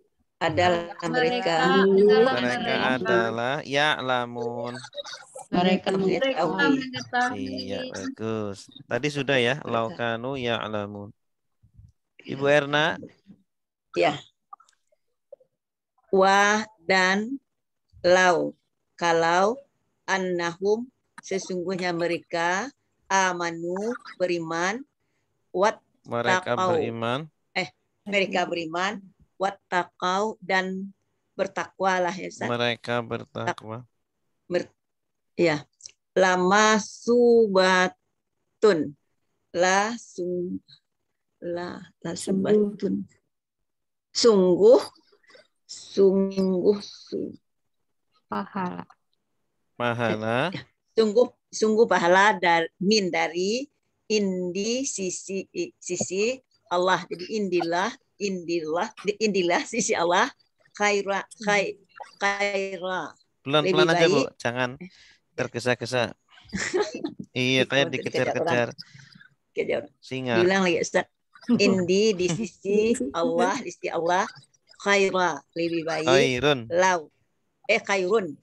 adalah mereka Mereka adalah ya'lamun. Mereka mengetahui. Iya, bagus. Tadi sudah ya, laukanu ya'lamun. Ibu Erna, Ya. Wa dan lau. Kalau annahum sesungguhnya mereka amanu beriman wat mereka Takau. beriman. mereka beriman wattaqau dan bertakwalah ya Ustaz. Mereka bertakwa. Ya. Lama subatun subatun sungguh Pahala. sungguh pahala dari indi sisi Allah. Jadi indilah sisi Allah khaira. Pelan-pelan Lebih aja Bu, baik. jangan tergesa-gesa. Iya, kayak dikejar-kejar singa. Bilang lagi Ustaz. Indi di sisi Allah, khaira lebih baik. Khairun. Khairun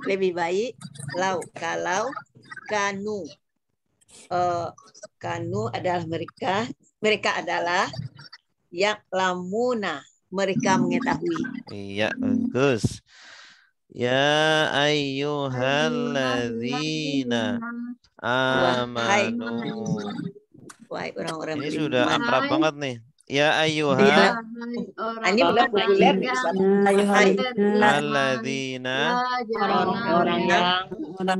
lebih baik kalau kanu adalah mereka adalah ya'lamuna, mereka mengetahui. Iya, bagus. Ya ayyuhalladzina amanu. Wahai orang-orang Ini beriman. sudah akrab banget nih. Ya ayyuha Ini belum populer nih, Ustaz. alladzina Orang-orang yang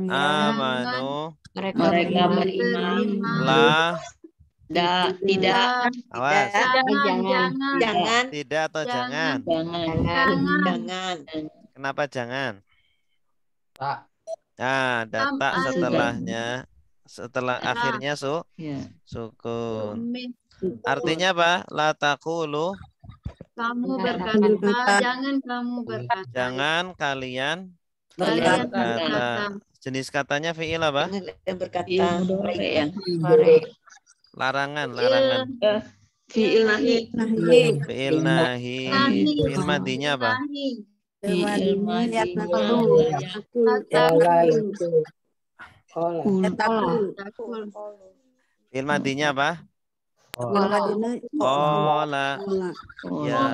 amanu mereka beriman. la Tidak. awas. Jangan. Tidak atau jangan. Jangan. Kenapa jangan? Nah, data setelahnya, setelah akhirnya sukun. Artinya apa? La taqulu. Kamu berkata, jangan kamu berkata. Jangan kalian Kalian berkata. Jenis katanya fi'il apa? Yang berkata. Larangan. Fi'il nahi. Fi'il nahi. Fi'il madinya apa? Fi'il Fi'il madinya apa? Qala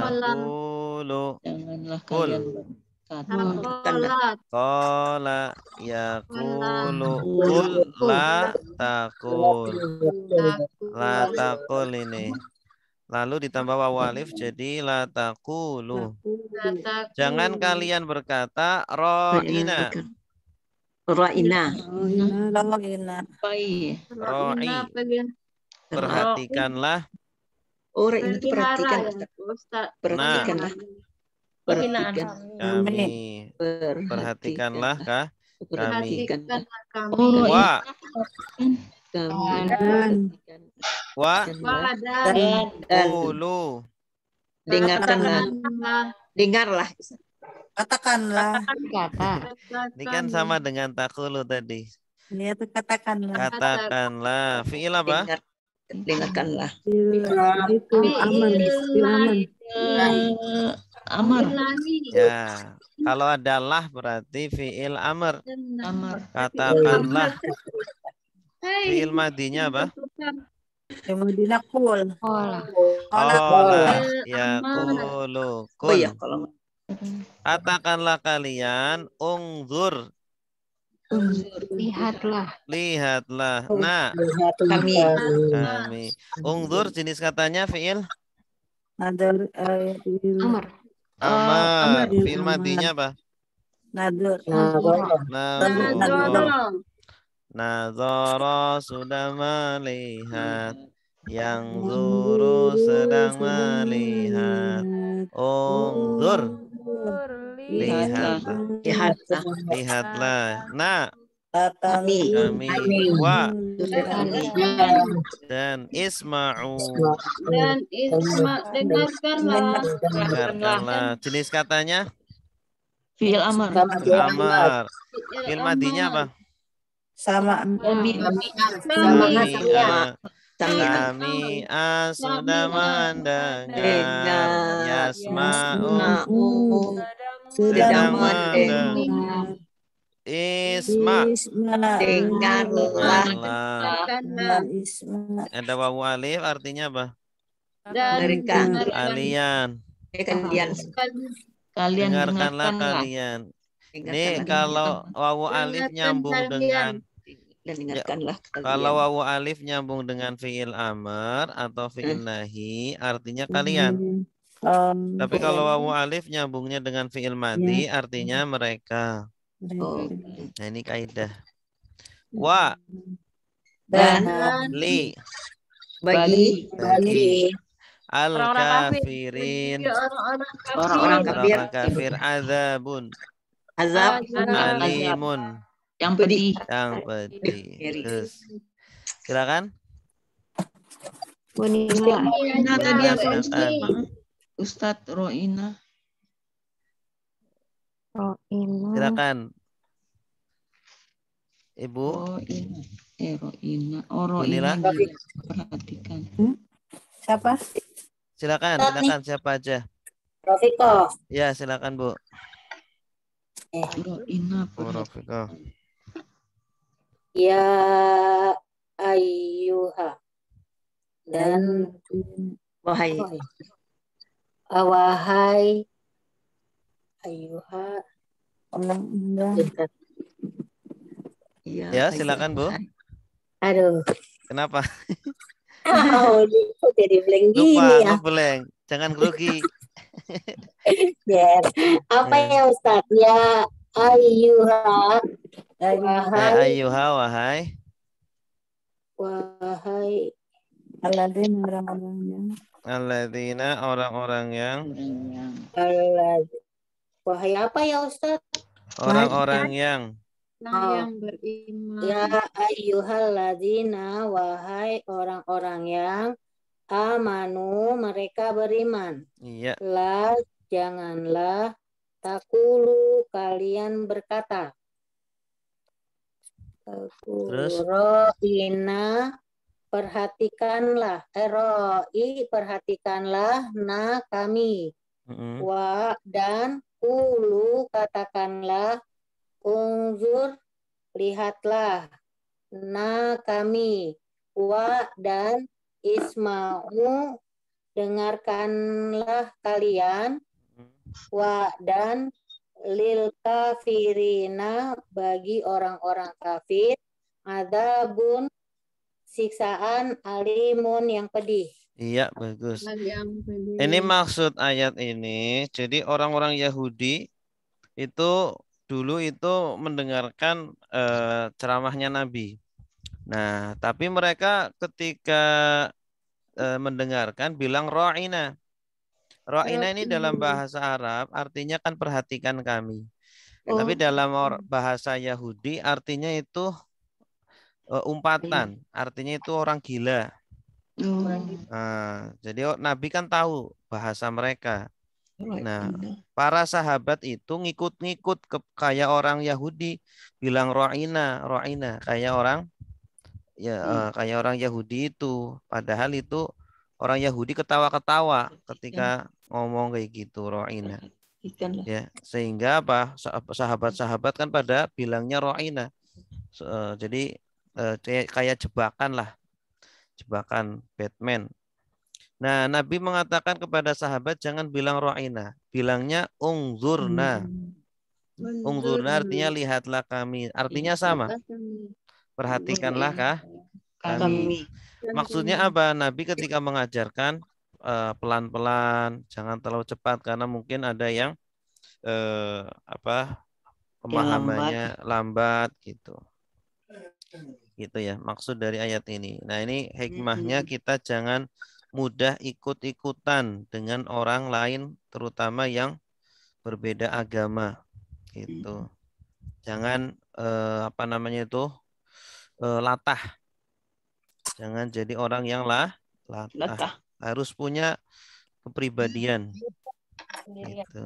yaqulu. Janganlah Qul. kalian berkata. Qala yaqulu. Qul la taqul. La taqul ini. Lalu ditambah waw alif jadi la taqulu. Jangan kalian berkata ra'ina. Ra'ina. Ra'i. Perhatikanlah. Orang itu perhatikan. Perhatikanlah. Kami. Perhatikanlah kah? Kami. Wa. Wa. Dan. Ulu. Dengarlah. Katakanlah. Ini kan sama dengan takulu tadi. Ini itu katakanlah. Katakanlah. Fi'il apa? Dengarkanlah. Amar. Ya. Kalau ada lah berarti fi'il amr. Katakanlah. Fi'il madinya apa? Kemudian kul. Qala yaqulu. Oh iya, Kul. kalau Katakanlah kalian ungzur. Lihatlah. Nah, kami. Ungzur jenis katanya fi'il Ada Amr. Amar. Fi'il Fi'il madinya apa? Nadur. Nadhara. Nadhara sudah melihat. Yang zuru sedang melihat. Ungzur. Lihatlah. Lihatlah. Lihatlah. Nah, Kami. kami. Wa. Dengarkan. Dan isma'u. Dan dengarkanlah. Dengarkanlah. Jenis katanya? Fi'il amar. Fi'il amar. Fi'il madinya apa? Sama. Kami sudah mendengar. Yasma'u sedang mendengar. Isma. Dengarlah. Ada wawu alif artinya apa? Mereka. Kalian. Kalian Dengarkanlah dengarkanlah. kalian. Ini kalau wawu alif nyambung dengan Dan dengarkanlah kalau kalian. wawu alif nyambung dengan fi'il amr atau fi'il nahi artinya kalian. Tapi kalau wawu alif nyambungnya dengan fi'il madi artinya mereka. Oh. Nah ini kaidah. Wa Dan li bagi al kafirin orang-orang kafir orang kafir azabun azab alimun yang pedih. yang pedih. Terus silakan. Nah, tadi Ya, apa silakan. Ustadz Roina? Silakan. Ibu. Roina. Inilah. Perhatikan. Siapa? Silakan siapa aja. Rofiko. Ya, silakan Bu. Roina. Rofiko. Ya ayyuha. Dan Wahai. wahai ayyuha. Ya, silakan Bu. Aduh. Kenapa? Oh, kok jadi blank gini Lupa, ya. ngeblank. Jangan grogi. Yes. Apa ya Ustaz? Ya ayyuha. Wahai. Ayyuha wahai. Wahai. Alladzina orang-orang yang. Wahai apa ya Ustaz? Orang-orang yang. Yang beriman. Ya ayyuhalladzina, wahai orang-orang yang amanu, mereka beriman. Iya. La, janganlah takulu, kalian berkata. Terus? Ro'ina, perhatikanlah. Perhatikanlah na kami. Wa, dan kulu, katakanlah. Unzur, lihatlah, na kami, wa dan isma'u, dengarkanlah kalian, wa dan lil kafirina, bagi orang-orang kafir, adzabun, siksaan alimun yang pedih. Iya, bagus. Ini maksud ayat ini, jadi orang-orang Yahudi itu dulu itu mendengarkan ceramahnya Nabi. Nah, tapi mereka ketika mendengarkan bilang ra'ina. Ra'ina ini dalam bahasa Arab artinya kan perhatikan kami. Tapi dalam bahasa Yahudi artinya itu umpatan, artinya itu orang gila. Nah, jadi Nabi kan tahu bahasa mereka. Nah, para sahabat itu ngikut-ngikut kayak orang Yahudi bilang ro'ina, kayak orang kayak orang Yahudi itu. Padahal itu orang Yahudi ketawa-ketawa ketika ngomong kayak gitu ro'ina. Ya, sehingga apa? Sahabat-sahabat kan pada bilangnya ro'ina. Jadi kayak jebakan lah. Jebakan Batman. Nah, Nabi mengatakan kepada sahabat jangan bilang ro'ina, bilangnya ungzurna. Ungzurna artinya lihatlah kami. Artinya sama. Perhatikanlah kami. Maksudnya apa? Nabi ketika mengajarkan pelan-pelan, jangan terlalu cepat karena mungkin ada yang pemahamannya lambat gitu. Gitu ya maksud dari ayat ini. Nah, ini hikmahnya kita jangan mudah ikut-ikutan dengan orang lain terutama yang berbeda agama gitu. Jangan latah. Jangan jadi orang yang latah. Harus punya kepribadian. Gitu.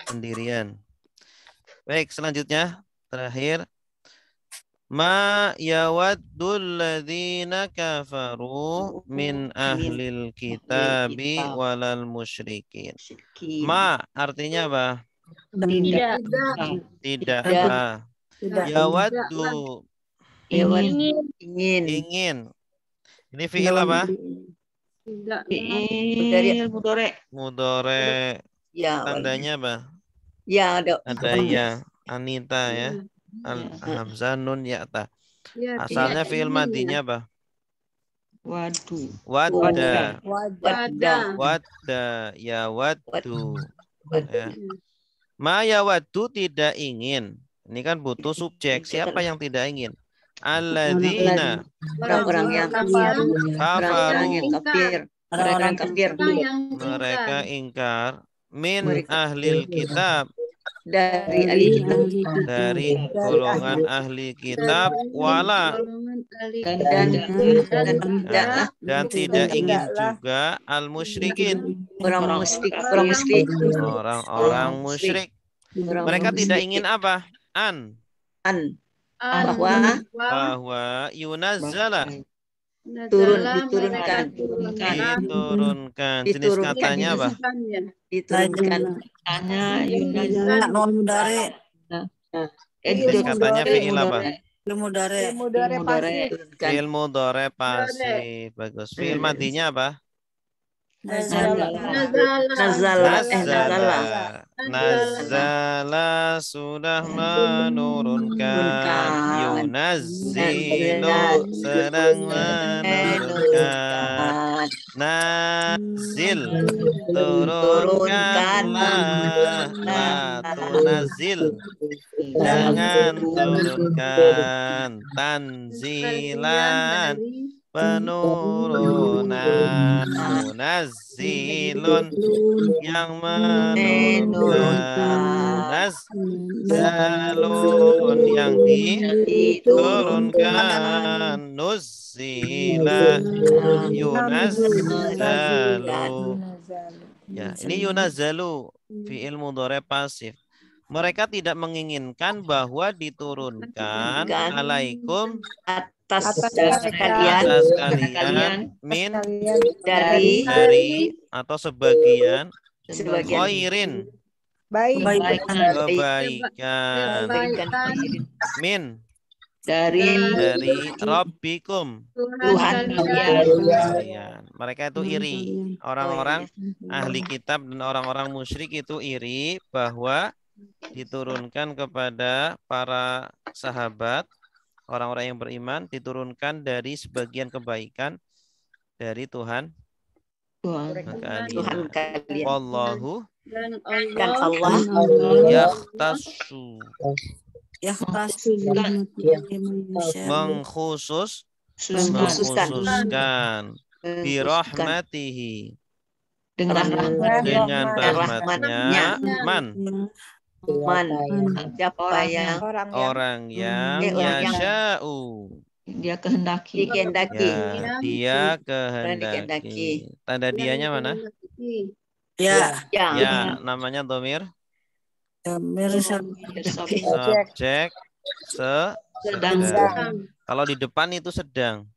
Sendirian. Baik, selanjutnya terakhir. Ma yawaddul ladzina kafaru min ahlil kitabi walal musyrikin. Ma artinya apa? Tidak. Yawaddu. Ingin. Ini fi'il apa? Fi'il mudhari. Mudhari. Tandanya apa? Ya, ada ya. Anita ya. Hamzah nun ya ta. Asalnya fi'il madinya apa? Wadda. Ya waddu. Ya. Ma yawaddu tidak ingin. Ini kan butuh subjek. Siapa yang tidak ingin? Alladzina. Orang-orang yang kafaru. Mereka ingkar. Min ahlil kitab. Dari ahli kitab. Dari golongan ahli kitab. Wala. Dan tidak ingin juga al-musyrikin. Orang-orang musyrik. Mereka tidak ingin apa? Bahwa yunazzala. Diturunkan. Jenis katanya apa? Diturunkan. Jenis katanya fi'il apa? Fi'il mudhari pasif. Bagus. Fi'il madinya apa? Nazala sudah menurunkan. Yunazzilu sedang menurunkan. Nazil turunkanlah. Tunazil jangan turunkan. Tanzilan penurunan. Munazzilun yang menurunkan. Nazzalun yang diturunkan. Nuzzila yunazzalu. Ya, ini yunazzalu fi'il mudhari pasif. Mereka tidak menginginkan bahwa diturunkan alaikum atas kalian min dari atau sebagian khairin kebaikan min dari Rabbikum Tuhan kalian. Mereka itu iri. Orang-orang ahli kitab dan orang-orang musyrik itu iri bahwa diturunkan kepada para sahabat, orang-orang yang beriman, diturunkan dari sebagian kebaikan dari Tuhan kalian. Wallahu dan Allah yakhtassu mengkhususkan birahmatihi dengan rahmatnya siapa yang orang yang yasha'u dia kehendaki. Dia kehendaki. Tanda dianya mana? Ya, namanya domir. Subjek sedang. Kalau di depan itu sedang.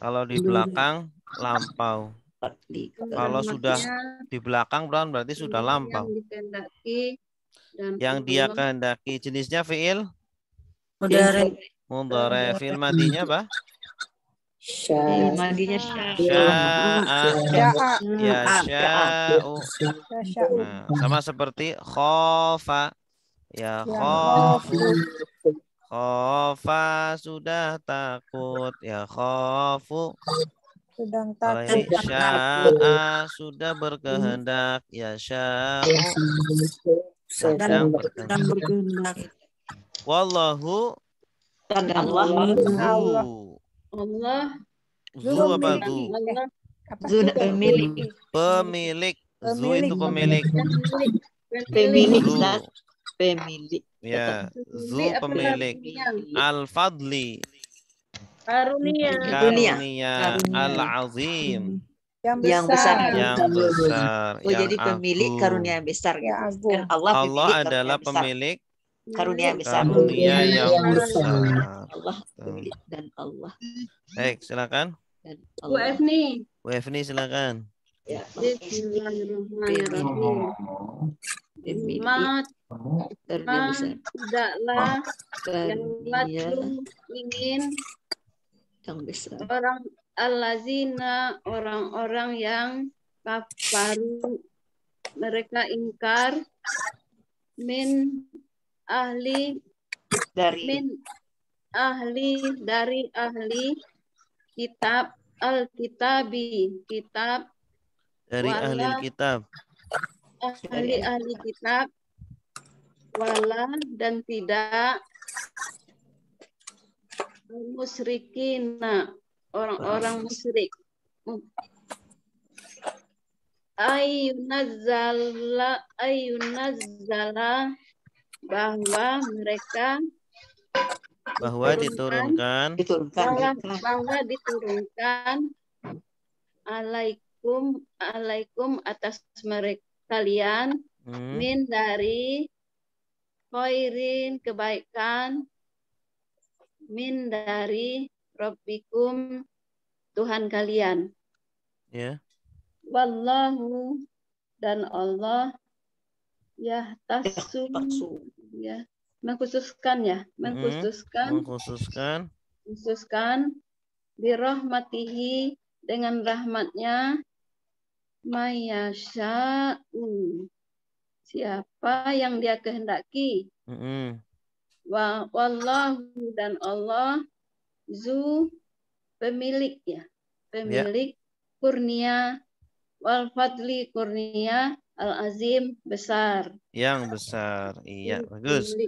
Kalau di belakang lampau. Kalau sudah di belakang berarti sudah lampau. Yang dia kehendaki. Jenisnya fi'il mudhari. Fi'il madinya apa? Fi'il madinya sya'u. Nah, sama seperti khofa. Ya khofu. Khofa sudah takut. Ya khofu. Sedang Kalau takut. ini sya'a sudah berkehendak, ya sya'u sedang berkehendak. berkehendak. Wallahu Dan Allah Allah. Allah zu apa zu? Allah Apa? Zu pemilik. Pemilik. Zu itu pemilik. Pemilik Zu. Ustaz. Pemilik. Ya, zu pemilik. Al-fadli. karunia Karunia. Al-azim. Yang besar. Yang besar. Oh, Yang jadi pemilik agung. karunia yang besar. Ya Gitu. agung. Kan Allah Allah pemilik adalah karunia besar. pemilik Karunia yang besar. karunia yang besar. Allah pemilik dan Allah. Baik, silakan. Dan Bu Allah. Efni Bu Efni silakan. Ya, Bismillahirrahmanirrahim. pemilik Mat karunia besar. tidaklah yang Karunia ingin yang besar. orang allazina orang-orang yang kafaru mereka ingkar min ahli Dari dari ahli kitab al-kitabi kitab Dari ahli wala kitab. ahli kitab wala dan tidak musyrikina orang-orang musyrik ayunazzala bahwa mereka Bahwa diturunkan bahwa diturunkan alaikum atas mereka kalian min dari khairin kebaikan min dari rabbikum Tuhan kalian. ya. Wallahu dan Allah yahtasu ya mengkhususkan birahmatihi dengan rahmatnya mayyasha'u siapa yang dia kehendaki. Wallahu dan Allah zu pemilik kurnia wal fadli kurnia al azim besar. Yang besar. Iya, bagus.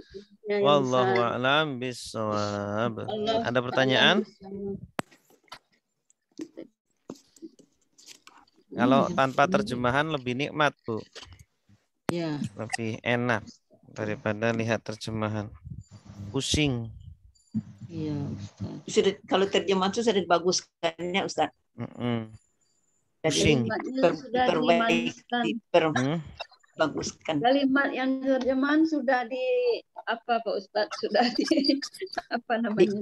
Wallahu a'lam bishawab. Ada pertanyaan? Kalau tanpa terjemahan lebih nikmat, Bu. Ya. Lebih enak daripada lihat terjemahan. Pusing. Iya, Ustaz. Kalau terjemahan itu sudah dibaguskannya, Ustaz. Pusing. Baguskan. Kalimat yang terjemahan sudah di apa Pak Ustadz? Sudah di apa namanya?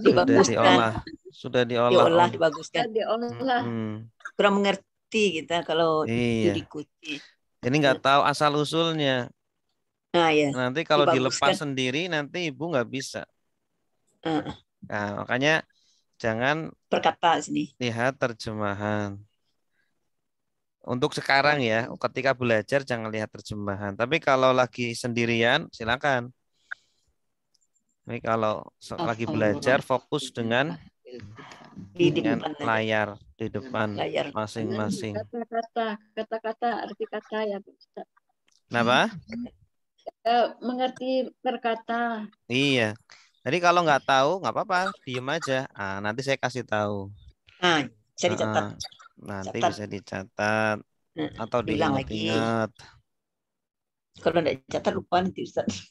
Sudah diolah. Dibaguskan. Diolah. Kurang mengerti kita kalau diikuti. Ini nggak tahu asal usulnya. Nah, ya. Nanti kalau dilepas sendiri nanti Ibu nggak bisa. Nah, makanya jangan berkata sini. Lihat terjemahan. Untuk sekarang ya, ketika belajar jangan lihat terjemahan. Tapi kalau lagi sendirian, silakan. Tapi kalau lagi belajar, fokus dengan layar di depan masing-masing. Kata-kata, arti kata ya, Ustaz. Kenapa? Mengerti berkata. Iya. Jadi kalau nggak tahu, nggak apa-apa, diem aja. Nanti saya kasih tahu. Bisa dicatat. Nanti bisa dicatat atau diingat-ingat. Kalau tidak dicatat lupa nanti Ustaz.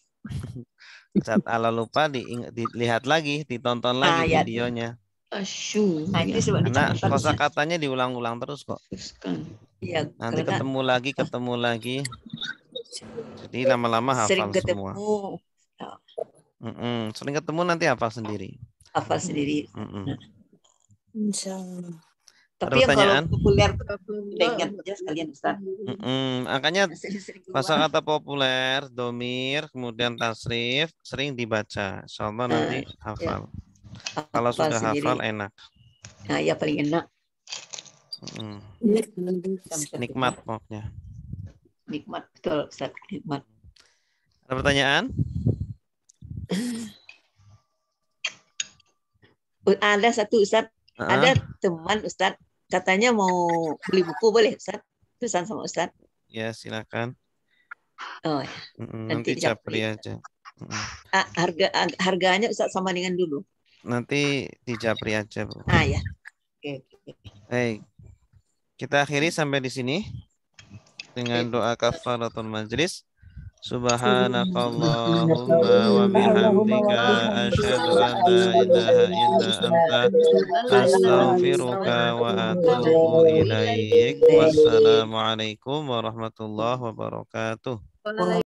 Kalau lupa dilihat lagi, ditonton lagi videonya. Karena kosakatanya diulang-ulang terus kok. Nanti ketemu lagi. Jadi lama-lama hafal semua. Sering ketemu nanti hafal sendiri. Insyaallah. Tapi yang kalau populer ingat aja sekalian Ustaz. Makanya kosakata populer, domir, kemudian tasrif sering dibaca. Insyaallah nanti hafal. Kalau sudah hafal enak. Nah, ya paling enak. Nikmat pokoknya. Nikmat betul Ustaz, nikmat. Ada pertanyaan? Ada satu Ustaz. Ada teman Ustaz katanya mau beli buku, boleh Ustaz? Pesan sama Ustaz. Ya, silakan. Oh, ya. Nanti japri aja. Harganya Ustaz sama dengan dulu. Nanti di japri aja, Bu. Ya. Oke. Baik. Kita akhiri sampai di sini dengan doa kafaratul majlis. Subhanakallahumma wa bihamdika asyhadu an la ilaha illa anta astaghfiruka wa atubu ilaik. Wassalamualaikum warahmatullahi wabarakatuh.